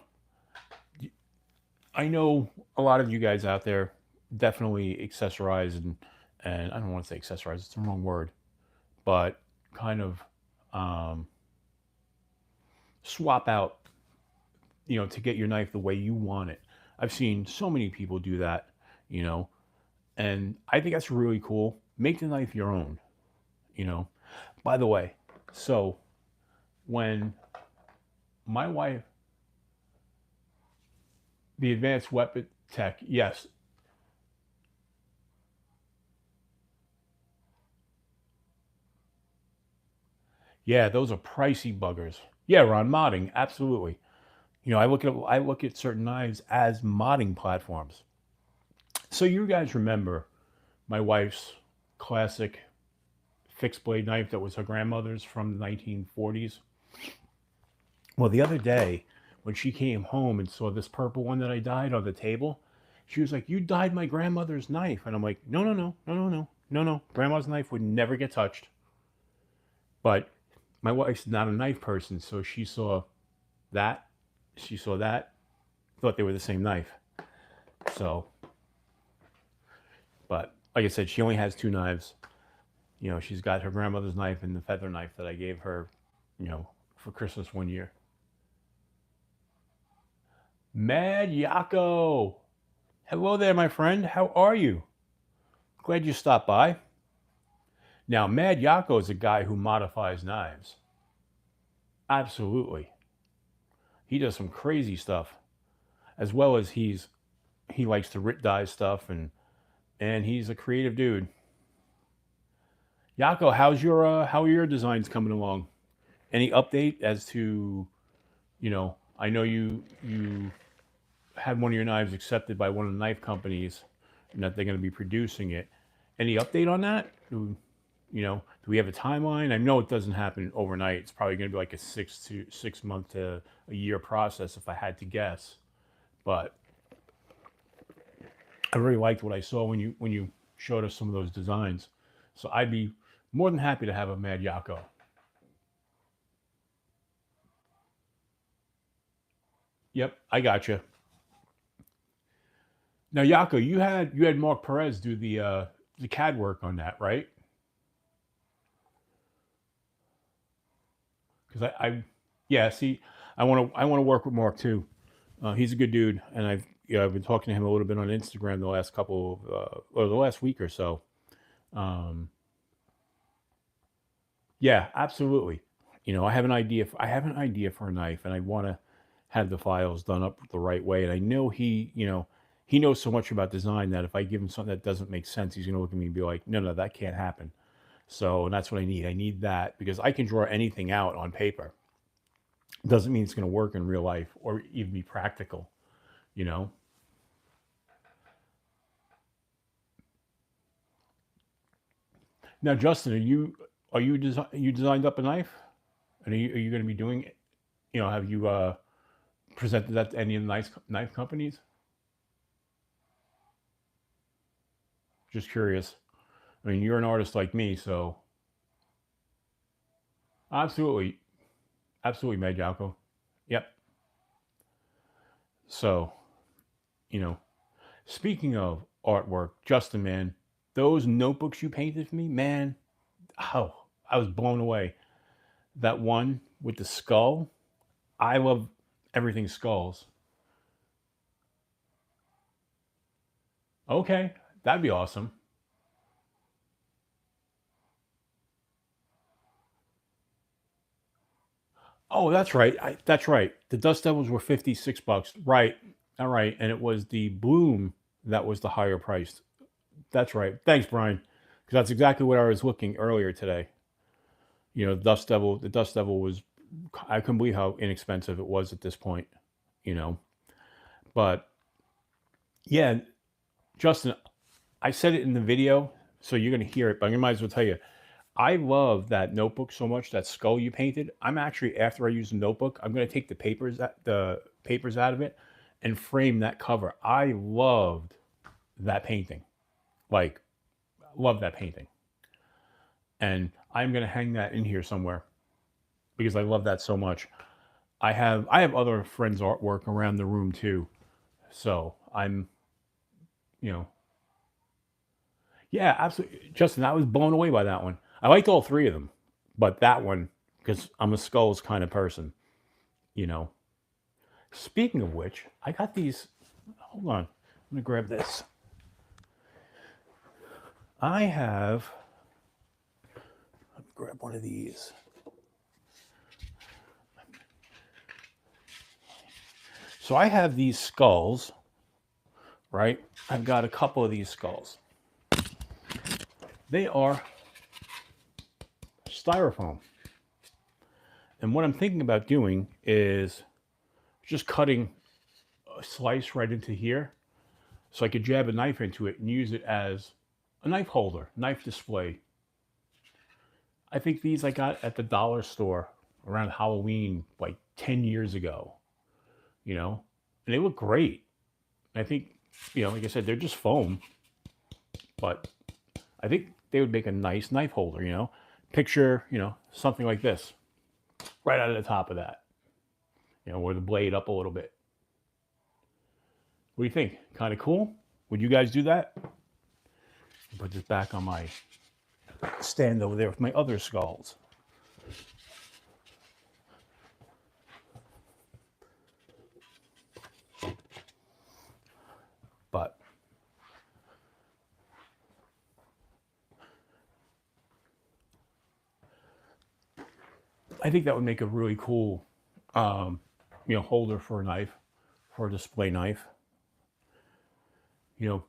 I know a lot of you guys out there definitely accessorize and I don't want to say accessorize, it's the wrong word, but kind of swap out, to get your knife the way you want it. I've seen so many people do that, and I think that's really cool. Make the knife your own. By the way, so when my wife, the advanced weapon tech, yes. Yeah, those are pricey buggers. Yeah, Ron, modding, absolutely. I look at certain knives as modding platforms. So you guys remember my wife's classic fixed blade knife that was her grandmother's from the 1940s? Well, the other day when she came home and saw this purple one that I dyed on the table, she was like, "You dyed my grandmother's knife." And I'm like, "No, no, no, no, no, no, no, no. Grandma's knife would never get touched." But my wife's not a knife person, so she saw that, thought they were the same knife. So, but like I said, she only has two knives. She's got her grandmother's knife and the feather knife that I gave her, for Christmas one year. Mad Yako. Hello there, my friend. How are you? Glad you stopped by. Now, Mad Yako is a guy who modifies knives. Absolutely. He does some crazy stuff, as well as he likes to rip dye stuff, and he's a creative dude. Yako, how are your designs coming along? Any update as to, I know you had one of your knives accepted by one of the knife companies, and that they're going to be producing it. Any update on that? Do we have a timeline? I know it doesn't happen overnight. It's probably going to be like a 6 month to a year process, if I had to guess. But I really liked what I saw when you showed us some of those designs. So I'd be more than happy to have a Mad Yako. Yep, I got you. Now, Yako, you had Mark Perez do the CAD work on that, right? Because yeah, see, I want to work with Mark too. He's a good dude, and I've been talking to him a little bit on Instagram the last couple of or the last week or so. Um, yeah, absolutely. I have an idea for a knife, and I want to have the files done up the right way. And I know he knows so much about design that if I give him something that doesn't make sense, he's going to look at me and be like, no, no, that can't happen. So, and that's what I need. I need that because I can draw anything out on paper. Doesn't mean it's going to work in real life or even be practical. You know. Now, Justin, you designed up a knife, and are you going to be doing it? Have you presented that to any of the knife companies? Just curious. I mean, you're an artist like me, so absolutely, absolutely, Mad Yako. Yep. So, you know, speaking of artwork, Justin, man, those notebooks you painted for me, man, oh, I was blown away. That one with the skull, I love everything skulls. Okay, that'd be awesome. Oh, that's right. That's right. The Dust Devils were $56. Right. All right. And it was the Bloom that was the higher priced. That's right. Thanks, Brian. Because that's exactly what I was looking earlier today. The Dust Devil was, I couldn't believe how inexpensive it was at this point, you know. But yeah, Justin, I said it in the video, so you're going to hear it, but I might as well tell you. I love that notebook so much, that skull you painted. I'm actually, after I use the notebook, I'm going to take the papers out of it and frame that cover. I loved that painting. Like, love that painting. And I'm going to hang that in here somewhere because I love that so much. I have other friends' artwork around the room too. So you know, yeah, absolutely. Justin, I was blown away by that one. I liked all three of them, but that one, because I'm a skulls kind of person, you know. Speaking of which, I got these. Hold on. I'm going to grab this. I have. Let me grab one of these. So I have these skulls, right? I've got a couple of these skulls. They are styrofoam. And what I'm thinking about doing is just cutting a slice right into here so I could jab a knife into it and use it as a knife holder, knife display. I think these I got at the dollar store around Halloween like 10 years ago, you know, and they look great. I think, like I said, they're just foam, but I think they would make a nice knife holder. Picture, something like this right out of the top of that, where the blade up a little bit. What do you think? Kind of cool? Would you guys do that? Put this back on my stand over there with my other skulls. But I think that would make a really cool holder for a knife, for a display knife. You know,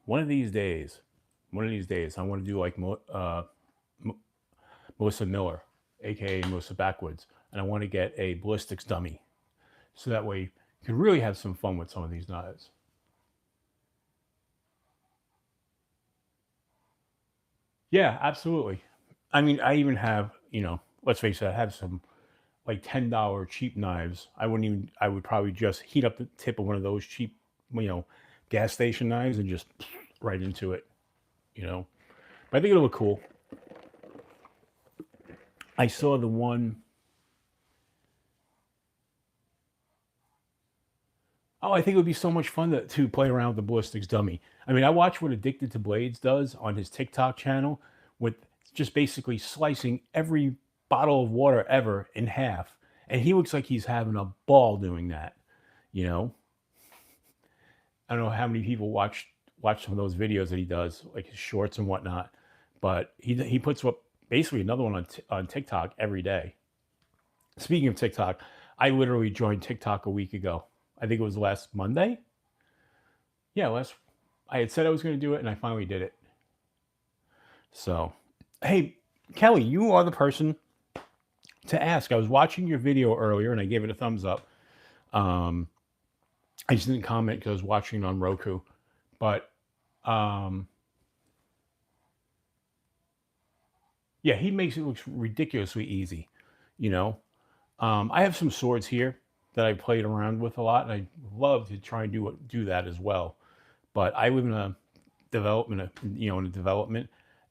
one of these days, I want to do like Melissa Miller, aka Melissa Backwoods, and I want to get a ballistics dummy, so that way you can really have some fun with some of these knives. Yeah, absolutely. I mean, I even have, let's face it, I have some like $10 cheap knives. I wouldn't even. I would probably just heat up the tip of one of those cheap, you know, gas station knives and just right into it. You know, but I think it'll look cool. I saw the one oh, I think it would be so much fun to play around with the ballistics dummy. I mean, I watch what Addicted to Blades does on his TikTok channel with just basically slicing every bottle of water ever in half. And he looks like he's having a ball doing that. You know, I don't know how many people watch some of those videos that he does, like his shorts and whatnot. But he puts up basically another one on TikTok every day. Speaking of TikTok, I literally joined TikTok a week ago. I think it was last Monday. Yeah, I had said I was going to do it, and I finally did it. So, hey, Kelly, you are the person to ask. I was watching your video earlier, and I gave it a thumbs up. Um, I just didn't comment because I was watching it on Roku. But yeah, he makes it look ridiculously easy. You know, I have some swords here that I played around with a lot, and I love to try and do that as well. But I live in a development,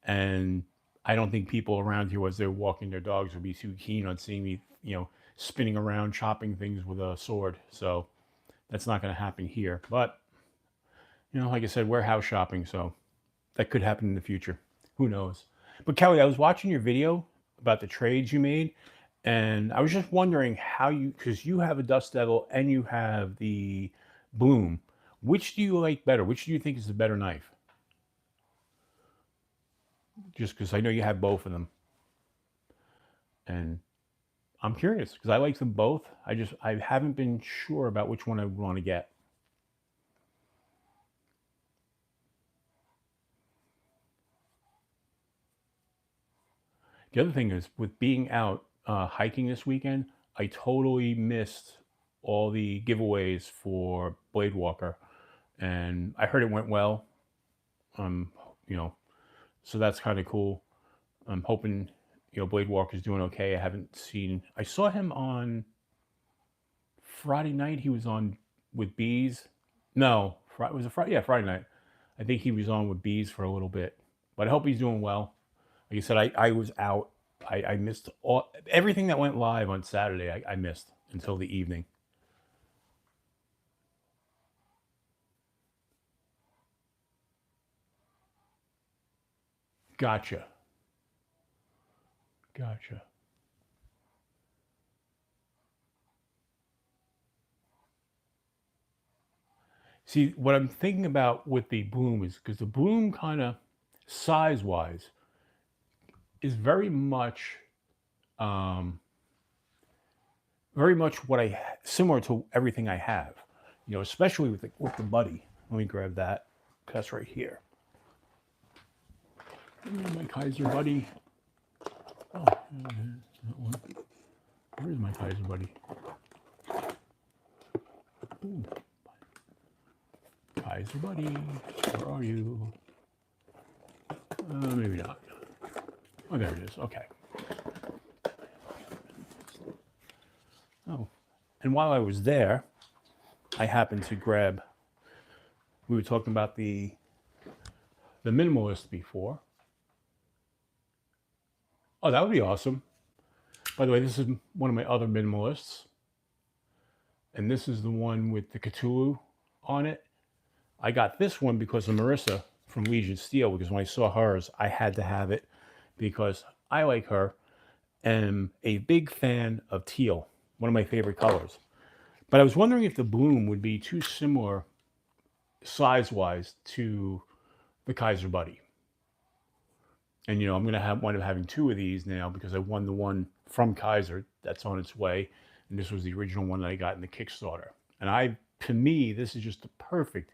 and I don't think people around here, as they're walking their dogs, would be too keen on seeing me, spinning around, chopping things with a sword. So that's not going to happen here. But like I said, we're house shopping, so that could happen in the future. Who knows? But Kelly, I was watching your video about the trades you made, and I was just wondering because you have a Dust Devil and you have the Bloom. Which do you like better? Which do you think is the better knife? Just because I know you have both of them, and I'm curious because I like them both. I haven't been sure about which one I would want to get. The other thing is with being out hiking this weekend, I totally missed all the giveaways for Blade Walker, and I heard it went well. Um, you know, so that's kind of cool. I'm hoping Blade Walker's doing okay. I saw him on Friday night. He was on with Bees. No, was it Friday? Yeah, Friday night. I think he was on with Bees for a little bit, but I hope he's doing well. Like you said, I was out. I missed everything that went live on Saturday. I missed until the evening. Gotcha. Gotcha. See, what I'm thinking about with the Bloom is because the Bloom kind of size wise is um, very much similar to everything I have. Especially with the buddy. Let me grab that. That's right here. My Kaiser buddy. Oh, that one. Where's my Kaiser buddy? Ooh. Kaiser buddy, where are you? Maybe not. Oh, there it is. Okay. Oh, and while I was there, I happened to grab. We were talking about the minimalist before. Oh, that would be awesome. By the way, this is one of my other minimalists, and this is the one with the Cthulhu on it. I got this one because of Marissa from Legion Steel, because when I saw hers, I had to have it because I like her and am a big fan of teal, one of my favorite colors. But I was wondering if the Bloom would be too similar size-wise to the Kaiser Buddy. And I'm going to wind up having two of these now because I won the one from Kaiser that's on its way. and this was the original one that I got in the Kickstarter. And to me, this is just the perfect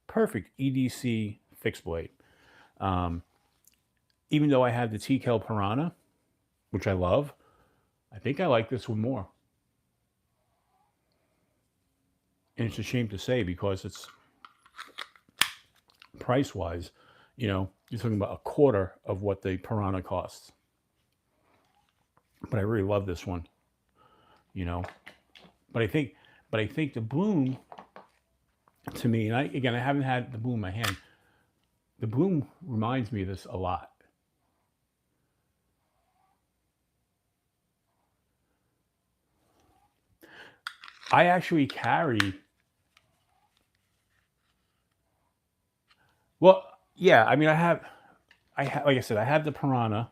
EDC fixed blade. Even though I have the TKL Piranha, which I love, I think I like this one more. And it's a shame to say because it's price-wise, you're talking about a quarter of what the Piranha costs. But I really love this one, But I think the Bloom, to me, and I haven't had the Bloom in my hand. The Bloom reminds me of this a lot. I actually carry. Well, yeah. I mean, like I said, I have the Piranha,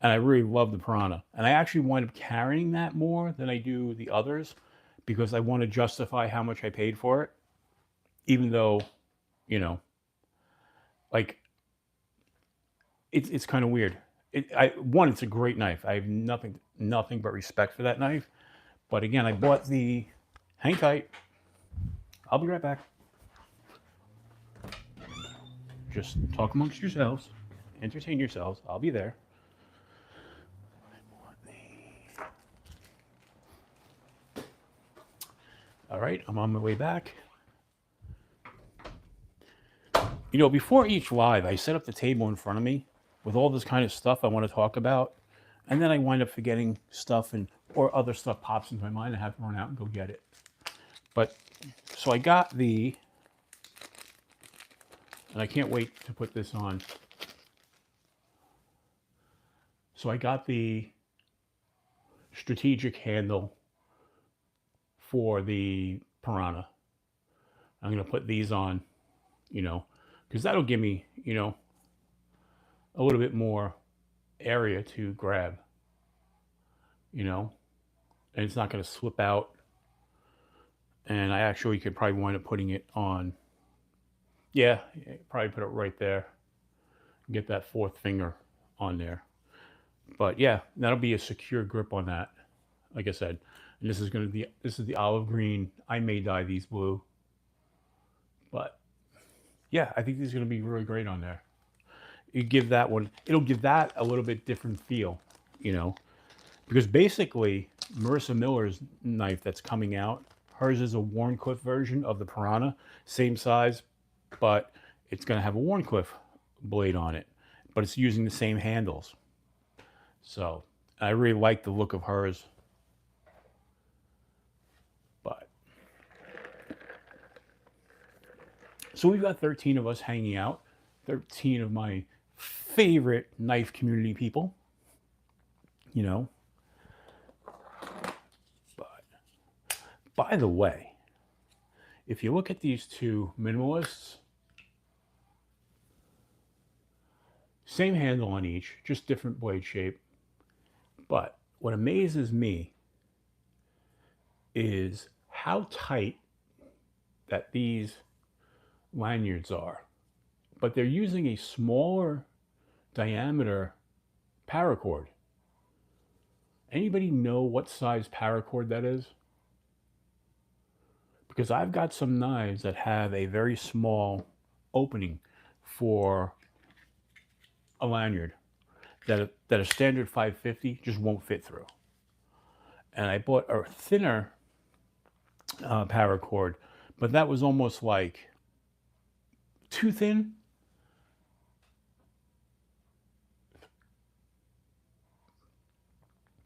and I really love the Piranha, and I actually wind up carrying that more than I do the others, because I want to justify how much I paid for it, even though, like it's kind of weird. It's a great knife. I have nothing but respect for that knife. But again, I bought the. Hang tight. I'll be right back. Just talk amongst yourselves. Entertain yourselves. I'll be there. All right, I'm on my way back. Before each live, I set up the table in front of me with all this kind of stuff I want to talk about, and then I wind up forgetting stuff, or other stuff pops into my mind. I have to run out and go get it. But so I got and I can't wait to put this on. So I got the strategic handle for the Piranha. I'm going to put these on, because that'll give me, a little bit more area to grab, and it's not going to slip out. And I actually could probably wind up putting it on. Yeah, probably put it right there. Get that fourth finger on there. But yeah, that'll be a secure grip on that. Like I said, and this is the olive green. I may dye these blue. But yeah, I think these are going to be really great on there. It'll give that a little bit different feel, because basically Marissa Miller's knife that's coming out, hers is a Wharncliffe version of the Piranha, same size, but it's going to have a Wharncliffe blade on it, but it's using the same handles. So I really like the look of hers. But so we've got 13 of us hanging out, 13 of my favorite knife community people, But by the way, if you look at these two minimalists, same handle on each, just different blade shape. But what amazes me is how tight that these lanyards are. But they're using a smaller diameter paracord. Anybody know what size paracord that is? Because I've got some knives that have a very small opening for a lanyard that a standard 550 just won't fit through. And I bought a thinner paracord, but that was almost like too thin.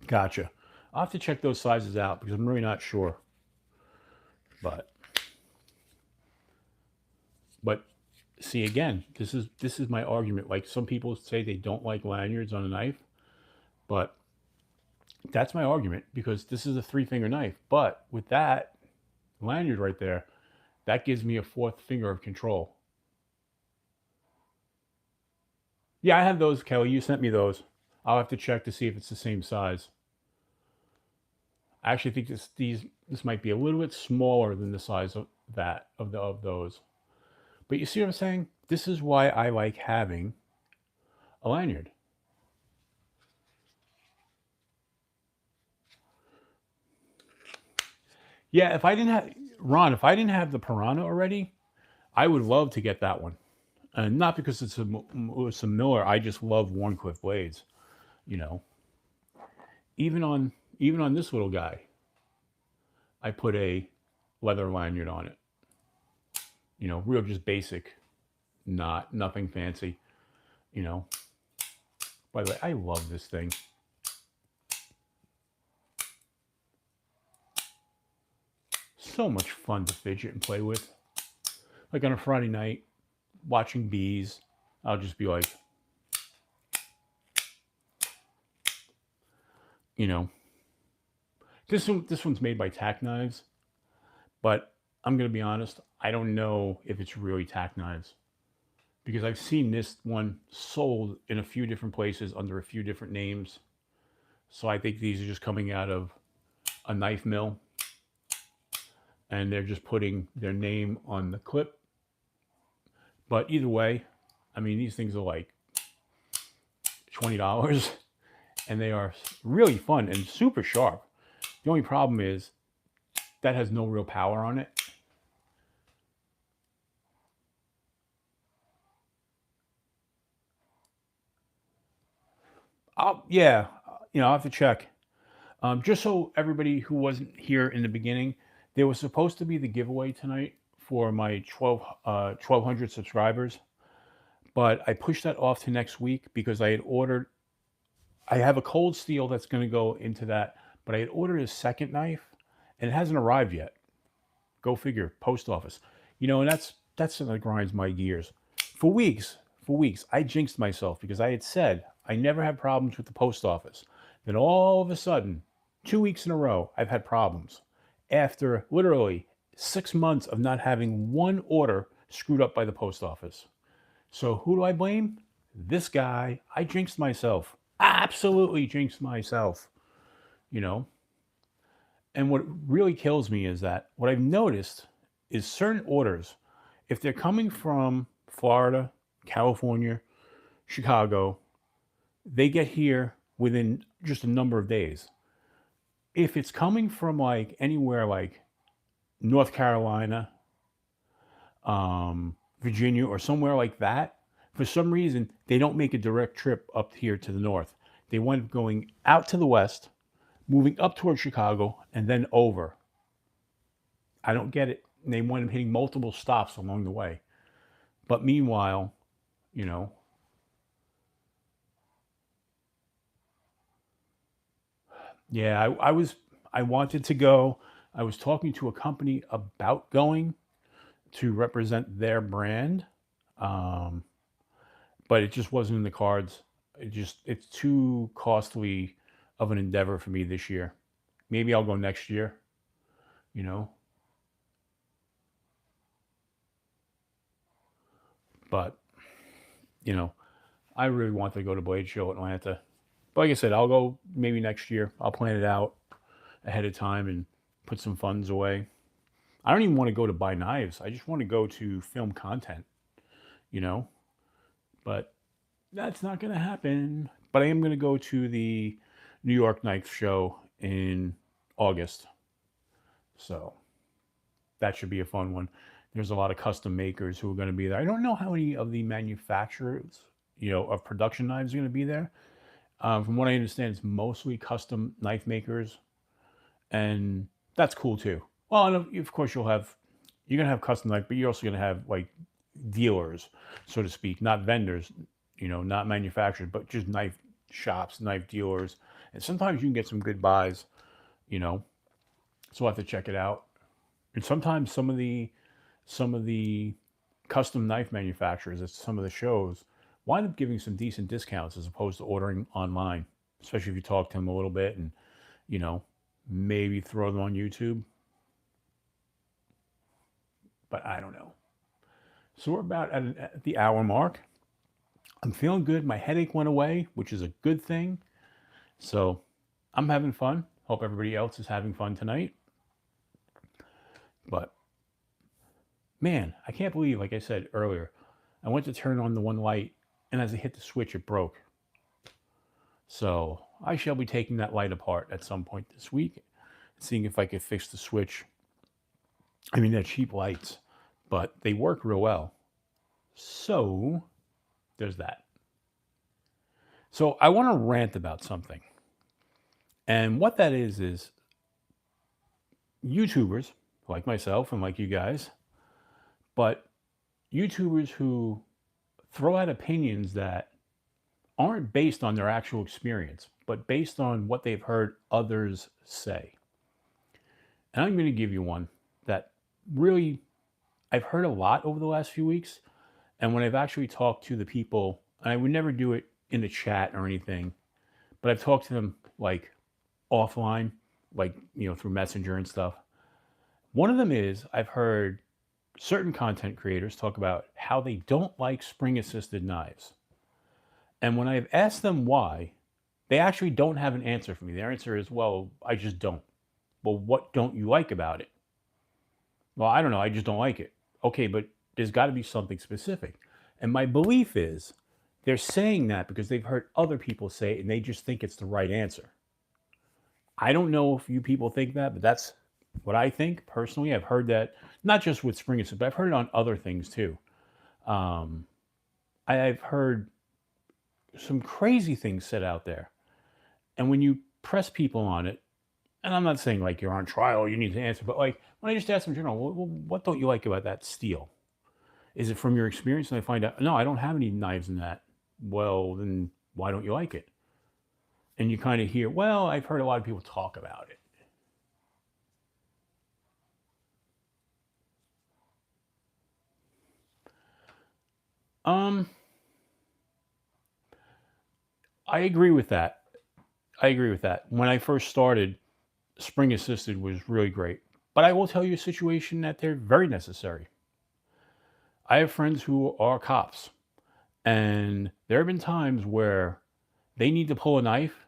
Gotcha. I'll have to check those sizes out because I'm really not sure. But see, again, this is my argument. Like, some people say they don't like lanyards on a knife, but that's my argument, because this is a 3-finger knife. But with that lanyard right there, that gives me a 4th finger of control. Yeah, I have those, Kelly. You sent me those. I'll have to check to see if it's the same size. I actually think this might be a little bit smaller than the size of those. But you see what I'm saying? This is why I like having a lanyard. Yeah, if I didn't have Ron, if I didn't have the piranha already, I would love to get that one. And not because it's a Miller. I just love Warncliffe blades. You know, even on even on this little guy, I put a leather lanyard on it. Real just basic, not nothing fancy. You know. By the way, I love this thing. So much fun to fidget and play with. Like on a Friday night, watching bees, I'll just be like, you know, this one's made by Tack Knives, but I'm gonna be honest, I don't know if it's really Tack Knives because I've seen this one sold in a few different places under a few different names. So I think these are just coming out of a knife mill and they're just putting their name on the clip. But either way, I mean, these things are like $20 and they are really fun and super sharp. The only problem is that has no real power on it. Yeah, I'll have to check. Just so everybody who wasn't here in the beginning, there was supposed to be the giveaway tonight for my 1,200 subscribers, but I pushed that off to next week because I had ordered. I have a cold steel that's going to go into that, but I had ordered a second knife, and it hasn't arrived yet. Go figure. Post office. And that's something that grinds my gears. For weeks, I jinxed myself because I had said I never had problems with the post office. Then all of a sudden, 2 weeks in a row, I've had problems. After literally 6 months of not having one order screwed up by the post office. So who do I blame? This guy. I jinxed myself. Absolutely jinxed myself. You know, and what really kills me is that what I've noticed is certain orders, if they're coming from Florida, California, Chicago, they get here within just a number of days. If it's coming from like anywhere like North Carolina, Virginia, or somewhere like that, for some reason, they don't make a direct trip up here to the north. They wind up going out to the west, moving up towards Chicago, and then over. I don't get it. And they wind up hitting multiple stops along the way. But meanwhile, you know, yeah, I wanted to go. I was talking to a company about going to represent their brand, um, but it just wasn't in the cards. It's too costly of an endeavor for me this year. Maybe I'll go next year. You know, but you know, I really want to go to Blade Show Atlanta. But like I said, I'll go maybe next year. I'll plan it out ahead of time and put some funds away. I don't even want to go to buy knives. I just want to go to film content, you know? But that's not going to happen. But I am going to go to the New York Knife Show in August. So that should be a fun one. There's a lot of custom makers who are going to be there. I don't know how many of the manufacturers, of production knives are going to be there. From what I understand, it's mostly custom knife makers, and that's cool too. Well, and of course you're gonna have custom knife, but you're also gonna have like dealers, so to speak, not vendors, not manufacturers, but just knife shops, knife dealers, and sometimes you can get some good buys, you know. So we'll have to check it out. And sometimes some of the custom knife manufacturers at some of the shows wind up giving some decent discounts as opposed to ordering online, especially if you talk to them a little bit and, you know, maybe throw them on YouTube. But I don't know. So we're about at the hour mark. I'm feeling good. My headache went away, which is a good thing. So I'm having fun. Hope everybody else is having fun tonight. But man, I can't believe, like I said earlier, I went to turn on the one light, and as I hit the switch, it broke. So I shall be taking that light apart at some point this week, seeing if I could fix the switch. I mean, they're cheap lights, but they work real well. So there's that. So I want to rant about something. And what that is YouTubers like myself and like you guys, but YouTubers who throw out opinions that aren't based on their actual experience, but based on what they've heard others say. And I'm going to give you one that really I've heard a lot over the last few weeks. And when I've actually talked to the people, and I would never do it in the chat or anything, but I've talked to them like offline, like, through Messenger and stuff. One of them is I've heard certain content creators talk about how they don't like spring assisted knives. And when I've asked them why, they actually don't have an answer for me. Their answer is, well, I just don't. Well, what don't you like about it? Well, I don't know. I just don't like it. Okay, but there's got to be something specific. And my belief is they're saying that because they've heard other people say it and they just think it's the right answer. I don't know if you people think that, but that's what I think personally. I've heard that not just with spring assist, but I've heard it on other things too. Um, I've heard some crazy things said out there. And when you press people on it, and I'm not saying like you're on trial, you need to answer, but like when I just ask them in general, what don't you like about that steel? Is it from your experience? And I find out, no, I don't have any knives in that. Well, then why don't you like it? And you kind of hear, well, I've heard a lot of people talk about it. Um, I agree with that. I agree with that. When I first started, spring assisted was really great. But I will tell you a situation that they're very necessary. I have friends who are cops, and there have been times where they need to pull a knife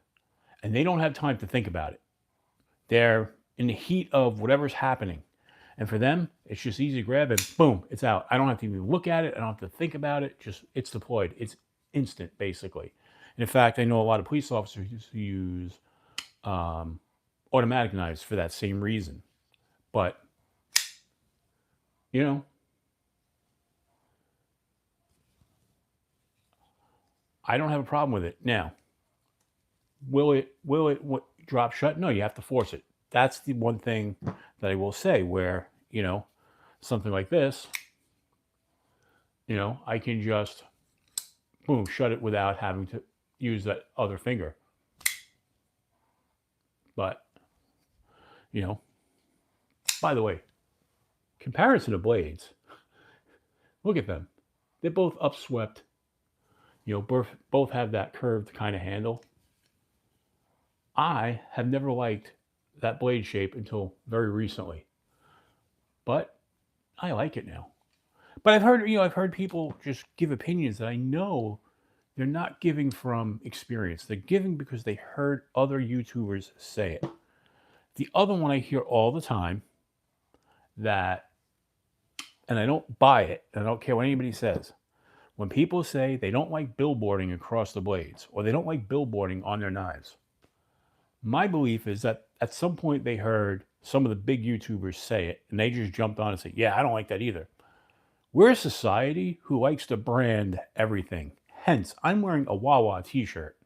and they don't have time to think about it. They're in the heat of whatever's happening. And for them, it's just easy to grab and boom, it's out. I don't have to even look at it. I don't have to think about it. Just it's deployed. It's instant, basically. And in fact, I know a lot of police officers who use automatic knives for that same reason. But, you know, I don't have a problem with it. Now, will it drop shut? No, you have to force it. That's the one thing that I will say where, something like this, I can just boom, shut it without having to use that other finger. But, you know, by the way, comparison of blades, look at them. They're both upswept, both have that curved kind of handle. I have never liked that blade shape until very recently, but I like it now. But I've heard people just give opinions that I know they're not giving from experience. They're giving because they heard other YouTubers say it. The other one I hear all the time that, and I don't buy it, and I don't care what anybody says. When people say they don't like billboarding across the blades or they don't like billboarding on their knives, my belief is that at some point they heard some of the big YouTubers say it and they just jumped on and said, yeah, I don't like that either. We're a society who likes to brand everything. Hence, I'm wearing a Wawa t-shirt.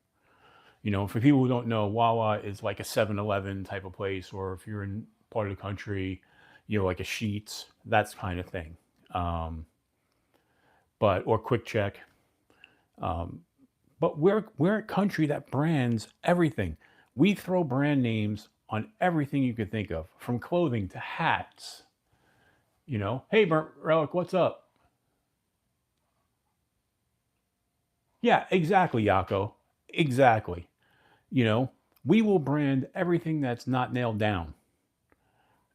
For people who don't know, Wawa is like a 7-Eleven type of place, or if you're in part of the country, like a Sheetz, that's kind of thing. Or Quick Check. But we're a country that brands everything. We throw brand names on everything you could think of, from clothing to hats. Hey, Burnt Relic, what's up? Yeah, exactly, Yako. Exactly. We will brand everything that's not nailed down.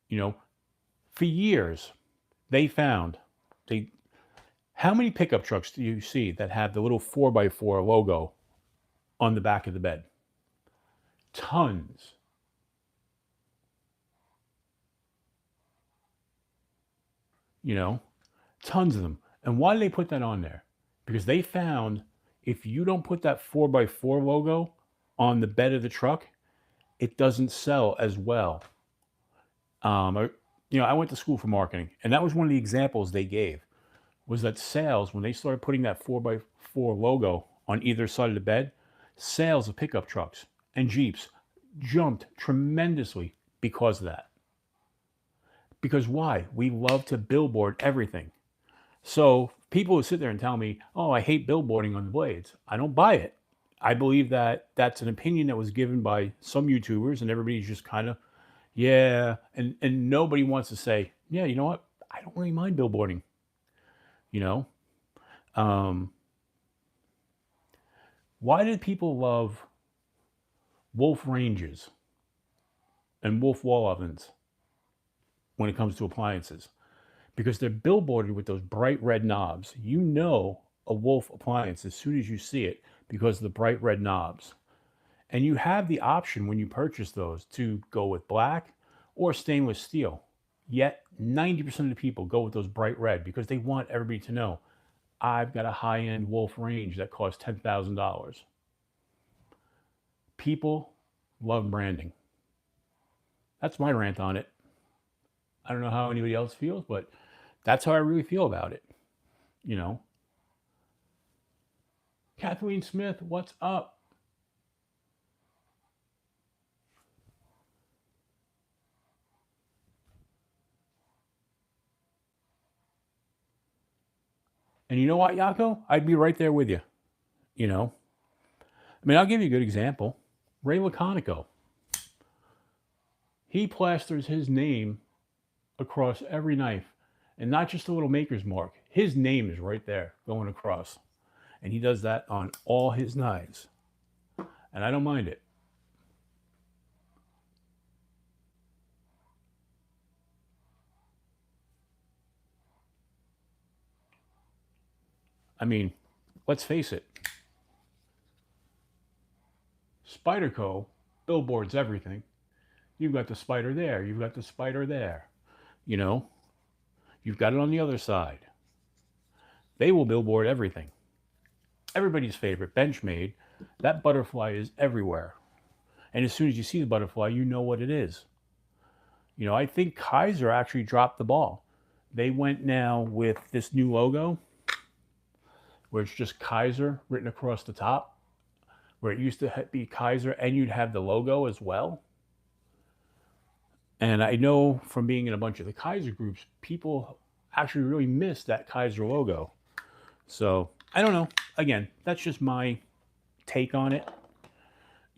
You know, for years, they found they. How many pickup trucks do you see that have the little 4x4 logo on the back of the bed? Tons. You know, tons of them. And why do they put that on there? Because they found if you don't put that 4x4 logo on the bed of the truck, it doesn't sell as well. I went to school for marketing, and that was one of the examples they gave, was that sales, when they started putting that 4x4 logo on either side of the bed, sales of pickup trucks and Jeeps jumped tremendously because of that. Because why? We love to billboard everything. So people who sit there and tell me, oh, I hate billboarding on the blades, I don't buy it. I believe that that's an opinion that was given by some YouTubers, and everybody's just kind of, yeah. And nobody wants to say, yeah, you know what? I don't really mind billboarding. You know, um, why did people love Wolf ranges and Wolf wall ovens when it comes to appliances? Because they're billboarded with those bright red knobs. You know a Wolf appliance as soon as you see it because of the bright red knobs. And you have the option when you purchase those to go with black or stainless steel. Yet 90% of the people go with those bright red because they want everybody to know, I've got a high-end Wolf range that costs $10,000. People love branding. That's my rant on it. I don't know how anybody else feels, but that's how I really feel about it. You know, Kathleen Smith, what's up? And you know what, Yako? I'd be right there with you. You know, I mean, I'll give you a good example. Ray Laconico. He plasters his name across every knife, and not just a little maker's mark. His name is right there going across. And he does that on all his knives. And I don't mind it. I mean, let's face it. Spyderco billboards everything. You've got the spider there. You've got the spider there. You know, you've got it on the other side. They will billboard everything. Everybody's favorite, Benchmade, that butterfly is everywhere. And as soon as you see the butterfly, you know what it is. I think Kaiser actually dropped the ball. They went now with this new logo where it's just Kaiser written across the top, where it used to be Kaiser and you'd have the logo as well. And I know from being in a bunch of the Kaiser groups, people actually really miss that Kaiser logo. So I don't know. Again, that's just my take on it.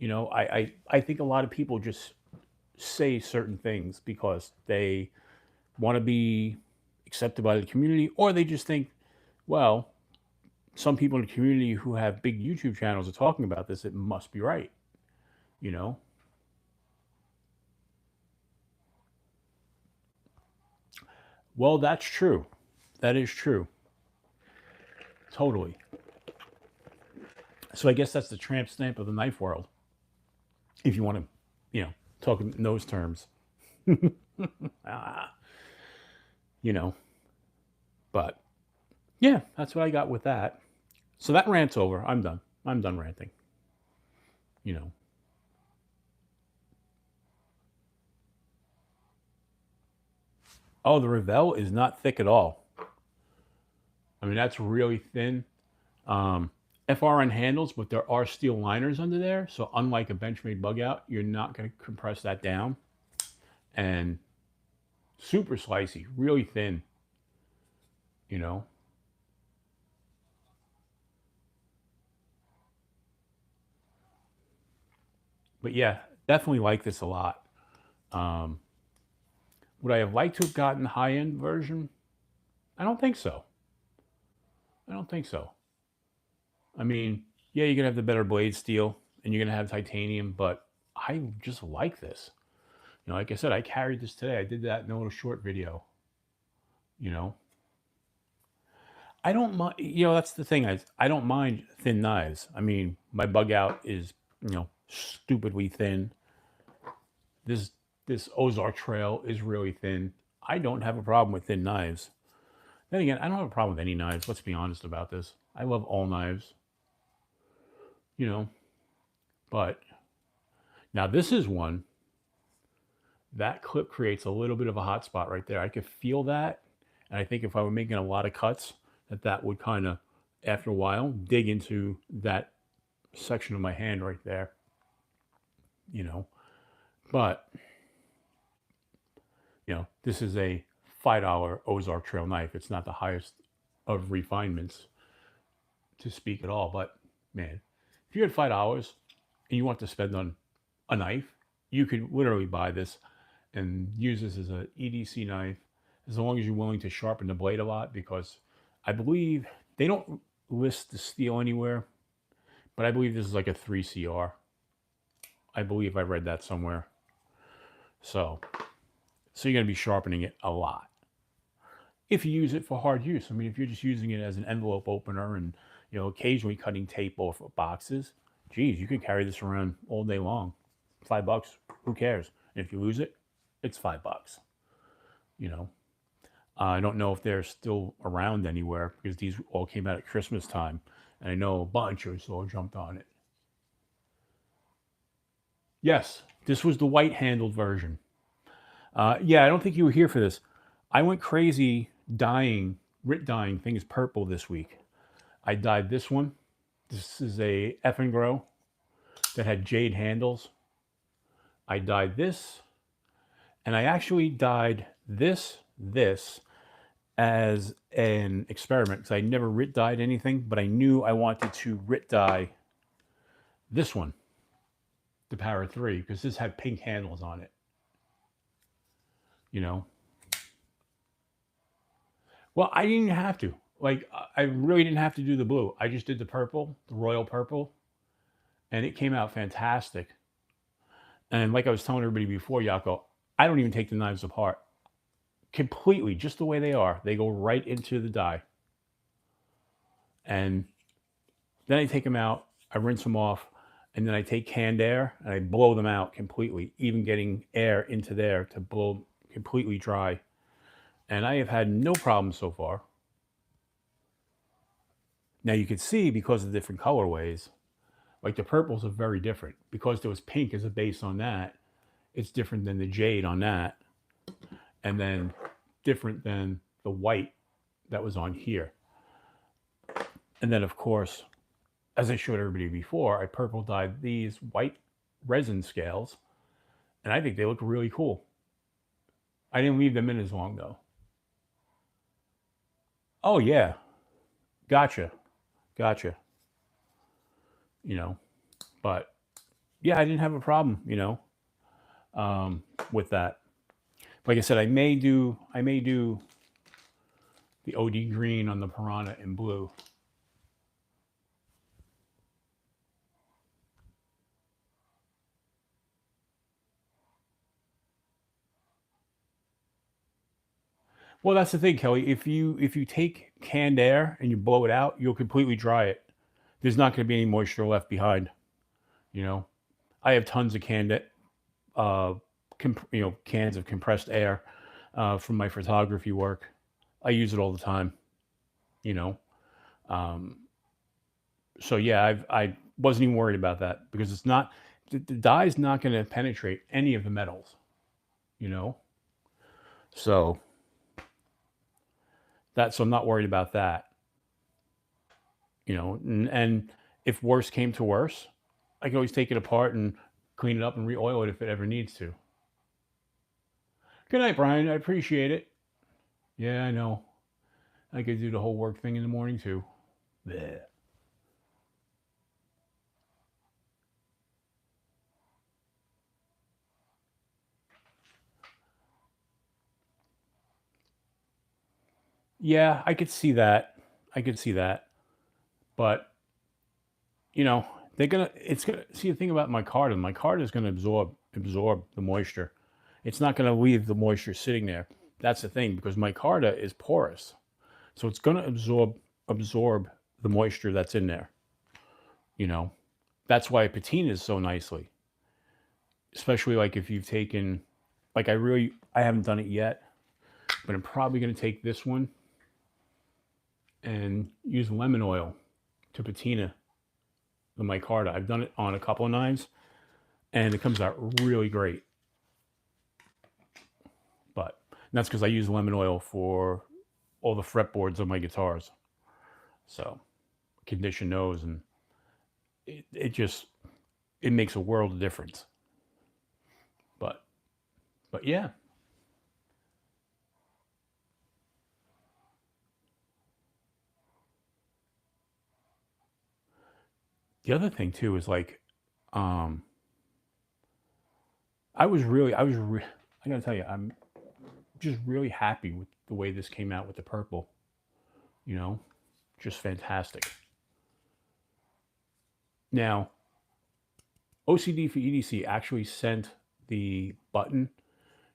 I think a lot of people just say certain things because they want to be accepted by the community, or they just think, well, some people in the community who have big YouTube channels are talking about this, it must be right. You know? Well, that's true. That is true. Totally. So I guess that's the tramp stamp of the knife world, if you want to, talk in those terms. Ah, you know, but yeah, that's what I got with that. So that rant's over. I'm done. I'm done ranting. You know. Oh, the Revell is not thick at all. I mean, that's really thin. FRN handles, but there are steel liners under there. So unlike a Benchmade bug out, you're not going to compress that down. And super slicey, really thin. You know. But yeah, definitely like this a lot. Um, would I have liked to have gotten the high end version? I don't think so. I don't think so. I mean, yeah, you're gonna have the better blade steel and you're gonna have titanium, but I just like this. Like I said, I carried this today. I did that in a little short video. You know, I don't mind. That's the thing. I don't mind thin knives. I mean, my bug out is stupidly thin. This this Ozark Trail is really thin. I don't have a problem with thin knives. Then again, I don't have a problem with any knives. Let's be honest about this. I love all knives. You know, but now this is one that clip creates a little bit of a hot spot right there. I could feel that. And I think if I were making a lot of cuts, that would kind of, after a while, dig into that section of my hand right there, you know. But, this is a $5 Ozark Trail knife. It's not the highest of refinements to speak at all. But, man, if you had $5 and you want to spend on a knife, you could literally buy this and use this as an EDC knife as long as you're willing to sharpen the blade a lot, because I believe they don't list the steel anywhere, but I believe this is like a 3CR. I believe I read that somewhere. So you're going to be sharpening it a lot if you use it for hard use. I mean, if you're just using it as an envelope opener and, occasionally cutting tape off of boxes, geez, you could carry this around all day long. $5, who cares? And if you lose it, it's $5. I don't know if they're still around anywhere, because these all came out at Christmas time, and I know a bunch or so jumped on it. Yes, this was the white-handled version. Yeah, I don't think you were here for this. I went crazy Rit dyeing things purple this week. I dyed this one. This is a F and Grow that had jade handles. I dyed this, and I actually dyed this as an experiment, because I never Rit dyed anything, but I knew I wanted to Rit dye this one, the Para 3, because this had pink handles on it. Well, I didn't have to. Like, I really didn't have to do the blue. I just did the purple, the royal purple, and it came out fantastic. And like I was telling everybody before, Yako, I don't even take the knives apart. Completely, just the way they are. They go right into the dye. And then I take them out, I rinse them off, and then I take canned air and I blow them out completely, even getting air into there to blow completely dry. And I have had no problem so far. Now you can see, because of the different colorways, like the purples are very different. Because there was pink as a base on that, it's different than the jade on that, and then different than the white that was on here. And then, of course, as I showed everybody before, I purple dyed these white resin scales, and I think they look really cool. I didn't leave them in as long, though. Oh, yeah. Gotcha. But yeah, I didn't have a problem, with that. Like I said, I may do the OD green on the Piranha in blue. Well, that's the thing, Kelly. If you take canned air and you blow it out, you'll completely dry it. There's not going to be any moisture left behind. I have tons of canned, cans of compressed air from my photography work. I use it all the time. So yeah, I wasn't even worried about that, because it's not, the dye is not going to penetrate any of the metals. So I'm not worried about that. And if worse came to worse, I can always take it apart and clean it up and re-oil it if it ever needs to. Good night, Brian. I appreciate it. Yeah, I know. I could do the whole work thing in the morning too. Blech. Yeah, I could see that. But it's gonna see, the thing about my card is gonna absorb the moisture. It's not gonna leave the moisture sitting there. That's the thing, because micarta is porous, so it's gonna absorb the moisture that's in there. That's why it patinas so nicely. Especially like if you've taken, like I haven't done it yet, but I'm probably gonna take this one and use lemon oil to patina the micarta. I've done it on a couple of knives, and it comes out really great. that's because I use lemon oil for all the fretboards of my guitars. So condition those, and it just it makes a world of difference. But yeah. The other thing too is like, um, I gotta tell you, I'm just really happy with the way this came out with the purple. You know, just fantastic. Now, OCD for EDC actually sent the button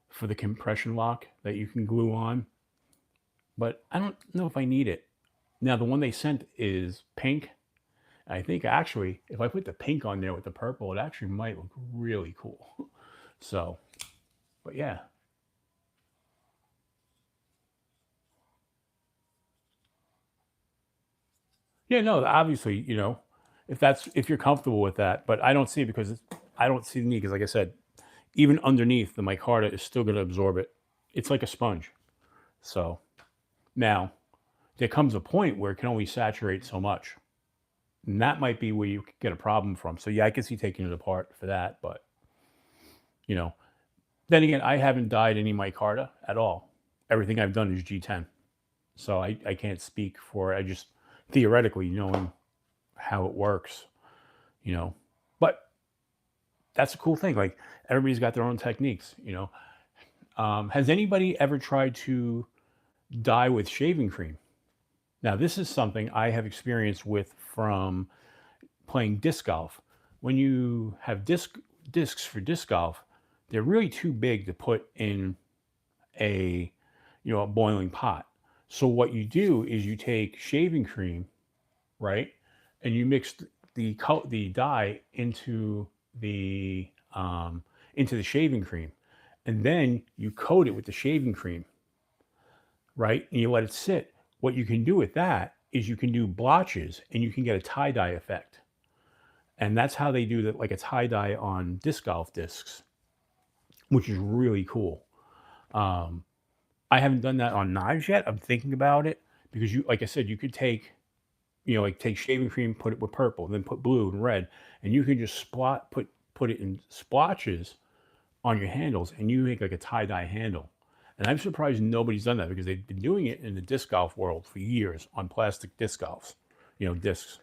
for the compression lock that you can glue on, but I don't know if I need it. Now, the one they sent is pink. I think actually, if I put the pink on there with the purple, it actually might look really cool. So, but yeah. Yeah, no, obviously, if you're comfortable with that, but I don't see it because I don't see the need because, like I said, even underneath the micarta is still going to absorb it. It's like a sponge. So now there comes a point where it can only saturate so much, and that might be where you get a problem from. So yeah, I can see taking it apart for that, but you know, then again, I haven't dyed any micarta at all. Everything I've done is G10, so I can't speak for it. I just theoretically knowing how it works, you know. But that's a cool thing. Like everybody's got their own techniques. Has anybody ever tried to dye with shaving cream? Now, this is something I have experience with from playing disc golf. When you have discs for disc golf, they're really too big to put in a a boiling pot. So what you do is you take shaving cream, right, and you mix the dye the into the shaving cream, and then you coat it with the shaving cream, right, and you let it sit. What you can do with that is you can do blotches, and you can get a tie dye effect, and that's how they do that, like a tie dye on disc golf discs, which is really cool. Um, I haven't done that on knives yet. I'm thinking about it because like I said, you could take, like take shaving cream, put it with purple, then put blue and red, and you can just put it in splotches on your handles, and you make like a tie dye handle. And I'm surprised nobody's done that because they've been doing it in the disc golf world for years on plastic disc golfs, discs.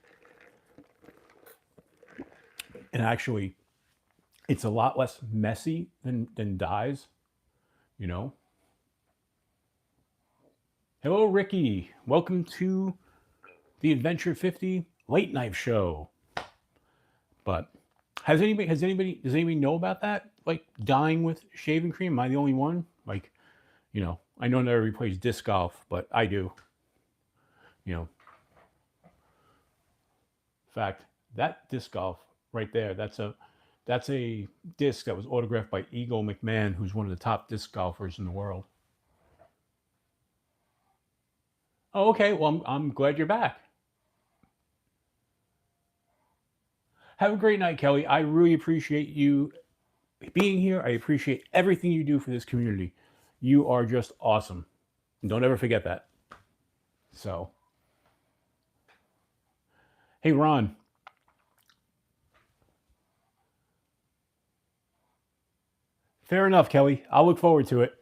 And actually, it's a lot less messy than dyes, you know. Hello, Ricky. Welcome to the Adventure 50 Late Night Show. But does anybody know about that? Like dyeing with shaving cream? Am I the only one? Like, I know not everybody plays disc golf, but I do. In fact, that disc golf right there, that's a disc that was autographed by Eagle McMahon, who's one of the top disc golfers in the world. Oh, okay. Well, I'm glad you're back. Have a great night, Kelly. I really appreciate you being here. I appreciate everything you do for this community. You are just awesome. And don't ever forget that. So, hey, Ron. Fair enough, Kelly. I'll look forward to it.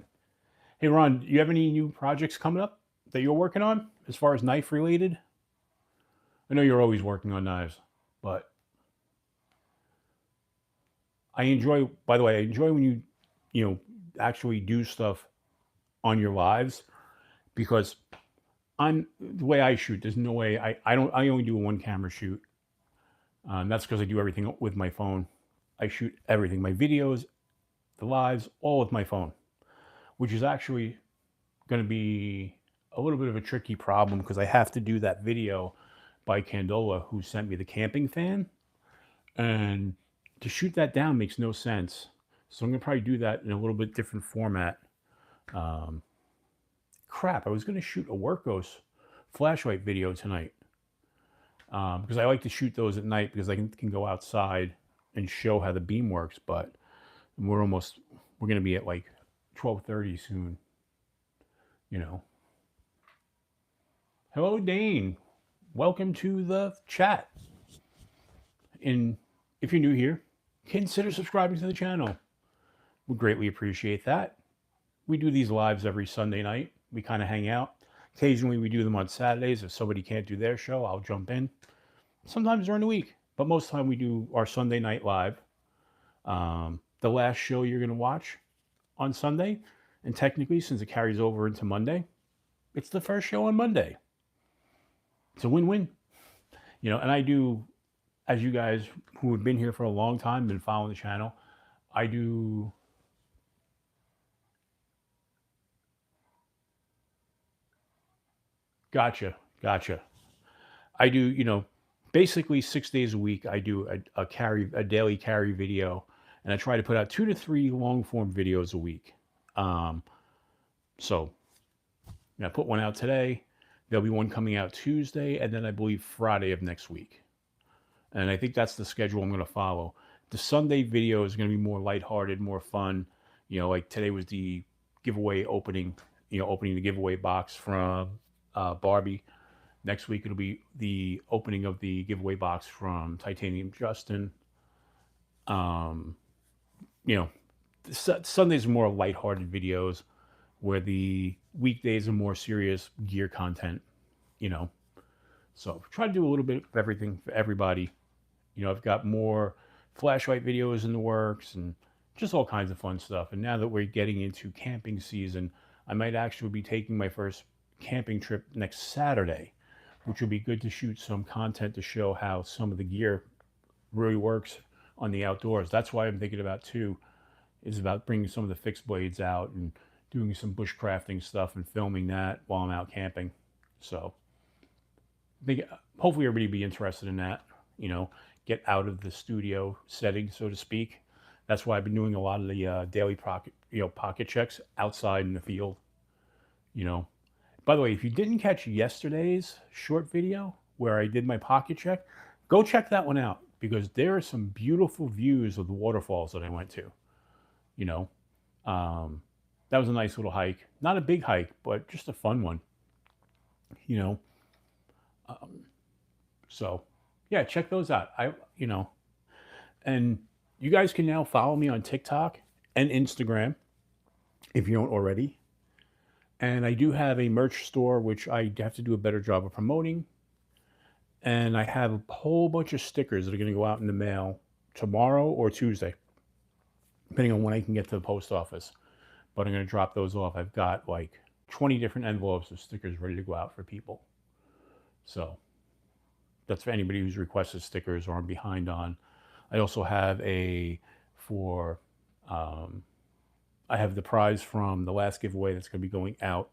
Hey, Ron, do you have any new projects coming up that you're working on as far as knife related? I know you're always working on knives, but by the way, I enjoy when actually do stuff on your lives because the way I shoot, there's no way I only do a one camera shoot. That's because I do everything with my phone. I shoot everything, my videos, the lives, all with my phone, which is actually going to be a little bit of a tricky problem because I have to do that video by Candola, who sent me the camping fan, and to shoot that down makes no sense. So I'm gonna probably do that in a little bit different format. Um, Crap, I was gonna shoot a Workos flashlight video tonight because I like to shoot those at night because I can go outside and show how the beam works. But we're gonna be at like 12:30 soon, you know. Hello, Dane. Welcome to the chat. And if you're new here, consider subscribing to the channel. We greatly appreciate that. We do these lives every Sunday night. We kind of hang out. Occasionally, we do them on Saturdays. If somebody can't do their show, I'll jump in. Sometimes during the week, but most of the time we do our Sunday night live. The last show you're going to watch on Sunday, and technically, since it carries over into Monday, it's the first show on Monday. It's a win-win. And I do, as you guys who have been here for a long time, been following the channel, I do Gotcha. I do, basically 6 days a week. I do a daily carry video, and I try to put out 2 to 3 long form videos a week. Um, so I put one out today. There'll be one coming out Tuesday, and then I believe Friday of next week. And I think that's the schedule I'm going to follow. The Sunday video is going to be more lighthearted, more fun. Like today was the giveaway opening. Opening the giveaway box from Barbie. Next week it'll be the opening of the giveaway box from Titanium Justin. Um, you know, Sundays are more lighthearted videos, where the weekdays are more serious gear content. So try to do a little bit of everything for everybody. I've got more flashlight videos in the works and just all kinds of fun stuff. And now that we're getting into camping season, I might actually be taking my first camping trip next Saturday, which will be good to shoot some content to show how some of the gear really works on the outdoors. That's why I'm thinking about too, is about bringing some of the fixed blades out and doing some bushcrafting stuff and filming that while I'm out camping. So I think hopefully everybody will be interested in that, get out of the studio setting, so to speak. That's why I've been doing a lot of the daily pocket checks outside in the field. By the way, if you didn't catch yesterday's short video where I did my pocket check, go check that one out, because there are some beautiful views of the waterfalls that I went to. That was a nice little hike. Not a big hike, but just a fun one. So yeah, check those out. And you guys can now follow me on TikTok and Instagram if you don't already. And I do have a merch store, which I have to do a better job of promoting. And I have a whole bunch of stickers that are going to go out in the mail tomorrow or Tuesday, depending on when I can get to the post office. But I'm going to drop those off. I've got like 20 different envelopes of stickers ready to go out for people. So that's for anybody who's requested stickers or I'm behind on. I also have I have the prize from the last giveaway that's going to be going out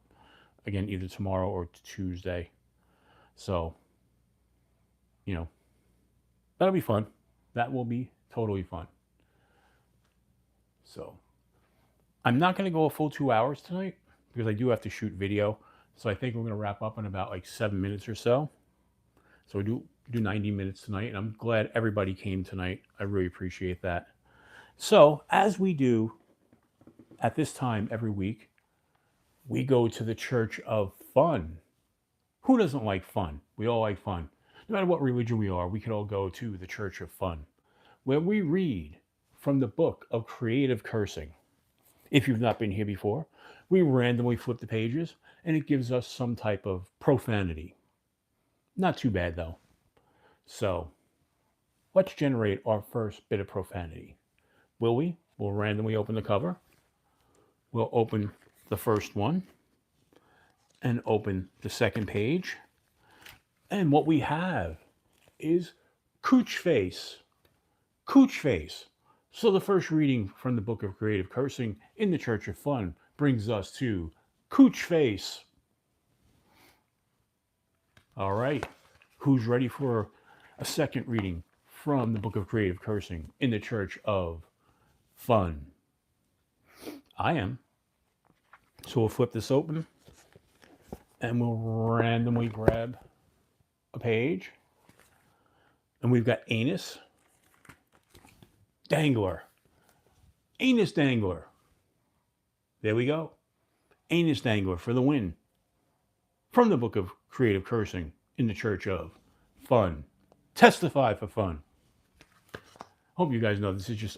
again either tomorrow or Tuesday. So, that'll be fun. That will be totally fun. So, I'm not going to go a full 2 hours tonight because I do have to shoot video. So I think we're going to wrap up in about like 7 minutes or so. So we do 90 minutes tonight, and I'm glad everybody came tonight. I really appreciate that. So as we do at this time every week, we go to the Church of Fun. Who doesn't like fun? We all like fun. No matter what religion we are, we can all go to the Church of Fun, where we read from the book of creative cursing. If you've not been here before, we randomly flip the pages, and it gives us some type of profanity. Not too bad, though. So let's generate our first bit of profanity. Will we? We'll randomly open the cover. We'll open the first one and open the second page. And what we have is Cooch Face. Cooch Face. So the first reading from the Book of Creative Cursing in the Church of Fun brings us to Cooch Face. All right. Who's ready for a second reading from the Book of Creative Cursing in the Church of Fun? I am. So we'll flip this open and we'll randomly grab a page. And we've got Anus Dangler. Anus Dangler. There we go. Anus Dangler for the win. From the book of creative cursing in the church of fun. Testify for fun. Hope you guys know this is just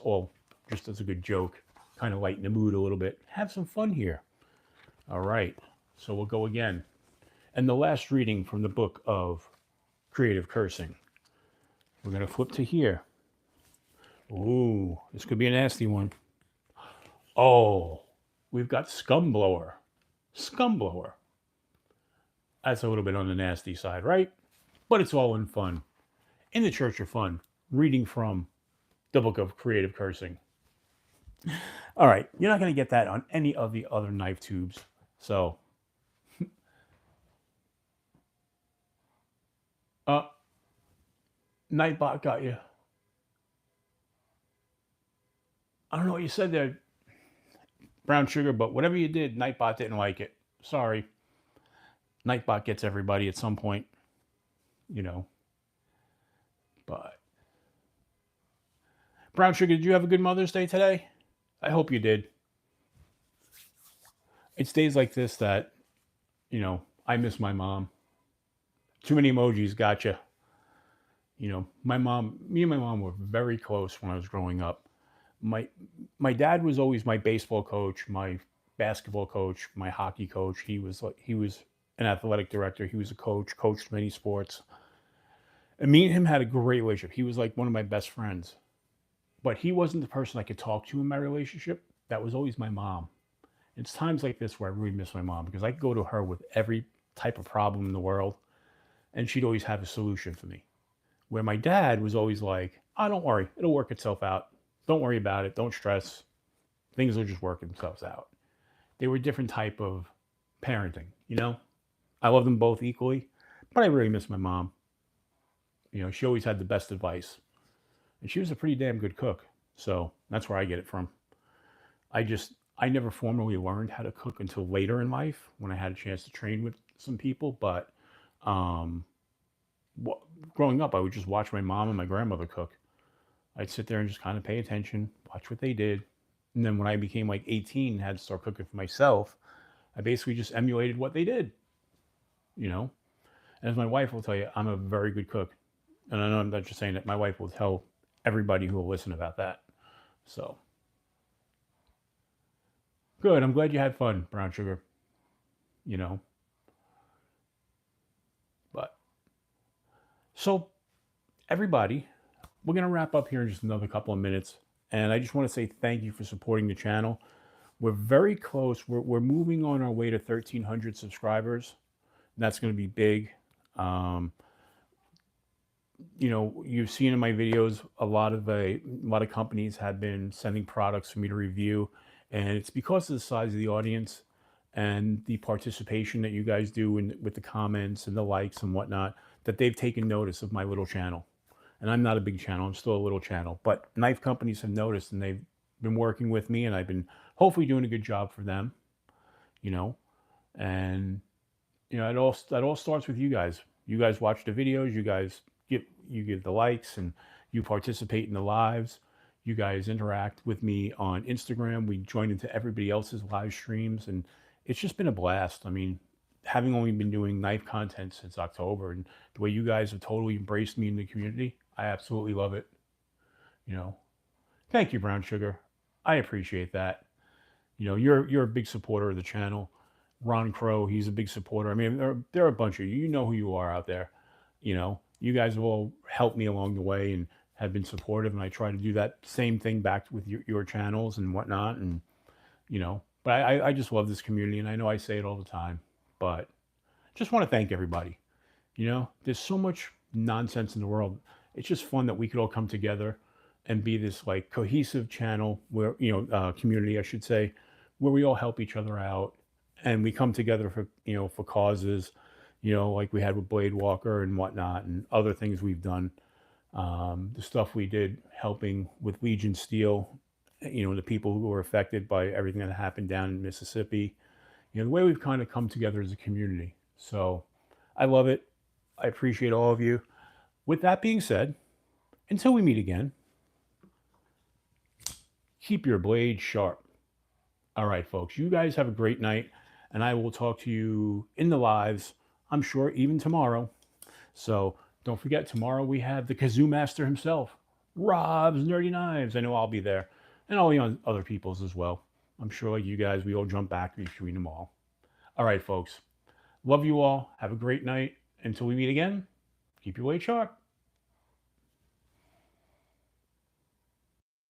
as a good joke. Kind of lighten the mood a little bit. Have some fun here. All right. So we'll go again. And the last reading from the book of creative cursing. We're going to flip to here. Ooh, this could be a nasty one. Oh, we've got Scumblower. Scumblower. That's a little bit on the nasty side, right? But it's all in fun. In the Church of Fun, reading from the book of creative cursing. All right, you're not going to get that on any of the other knife tubes. So, Nightbot got you. I don't know what you said there, Brown Sugar, but whatever you did, Nightbot didn't like it. Sorry. Nightbot gets everybody at some point, you know. But Brown Sugar, did you have a good Mother's Day today? I hope you did. It's days like this that, I miss my mom. Too many emojis, gotcha. Me and my mom were very close when I was growing up. My dad was always my baseball coach, my basketball coach, my hockey coach. He was an athletic director. He was a coach, coached many sports. And me and him had a great relationship. He was like one of my best friends. But he wasn't the person I could talk to in my relationship. That was always my mom. It's times like this where I really miss my mom because I could go to her with every type of problem in the world, and she'd always have a solution for me. Where my dad was always like, "Oh, don't worry, it'll work itself out. Don't worry about it. Don't stress. Things will just work themselves out." They were a different type of parenting, I love them both equally, but I really miss my mom. She always had the best advice, and she was a pretty damn good cook. So that's where I get it from. I never formally learned how to cook until later in life when I had a chance to train with some people. But um, growing up, I would just watch my mom and my grandmother cook. I'd sit there and just kind of pay attention, watch what they did. And then when I became like 18 and had to start cooking for myself, I basically just emulated what they did, And as my wife will tell you, I'm a very good cook. And I know I'm not just saying that. My wife will tell everybody who will listen about that. So, good. I'm glad you had fun, Brown Sugar. You know, but so everybody, we're gonna wrap up here in just another couple of minutes, and I just want to say thank you for supporting the channel. We're very close. We're moving on our way to 1,300 subscribers. That's going to be big. Um, you've seen in my videos a lot of companies have been sending products for me to review, and it's because of the size of the audience and the participation that you guys do with the comments and the likes and whatnot, that they've taken notice of my little channel. And I'm not a big channel, I'm still a little channel, but knife companies have noticed and they've been working with me, and I've been hopefully doing a good job for them, and that all starts with you guys. You guys watch the videos, you give the likes, and you participate in the lives. You guys interact with me on Instagram. We join into everybody else's live streams, and it's just been a blast. I mean, having only been doing knife content since October, and the way you guys have totally embraced me in the community, I absolutely love it. Thank you, Brown Sugar. I appreciate that. You're a big supporter of the channel. Ron Crow, he's a big supporter. I mean, there are a bunch of you. You know who you are out there. You guys have all helped me along the way and have been supportive, and I try to do that same thing back with your channels and whatnot. And but I just love this community, and I know I say it all the time, but just want to thank everybody. There's so much nonsense in the world. It's just fun that we could all come together and be this like cohesive channel where community, I should say, where we all help each other out, and we come together for causes, like we had with Blade Walker and whatnot, and other things we've done. The stuff we did helping with Legion Steel, the people who were affected by everything that happened down in Mississippi, the way we've kind of come together as a community. So I love it. I appreciate all of you. With that being said, until we meet again, keep your blade sharp. All right, folks, you guys have a great night. And I will talk to you in the lives, I'm sure, even tomorrow. So don't forget, tomorrow we have the kazoo master himself, Rob's Nerdy Knives. I know I'll be there. And all the other people's as well. I'm sure, like you guys, we all jump back between them all. All right, folks. Love you all. Have a great night. Until we meet again, keep your weight sharp.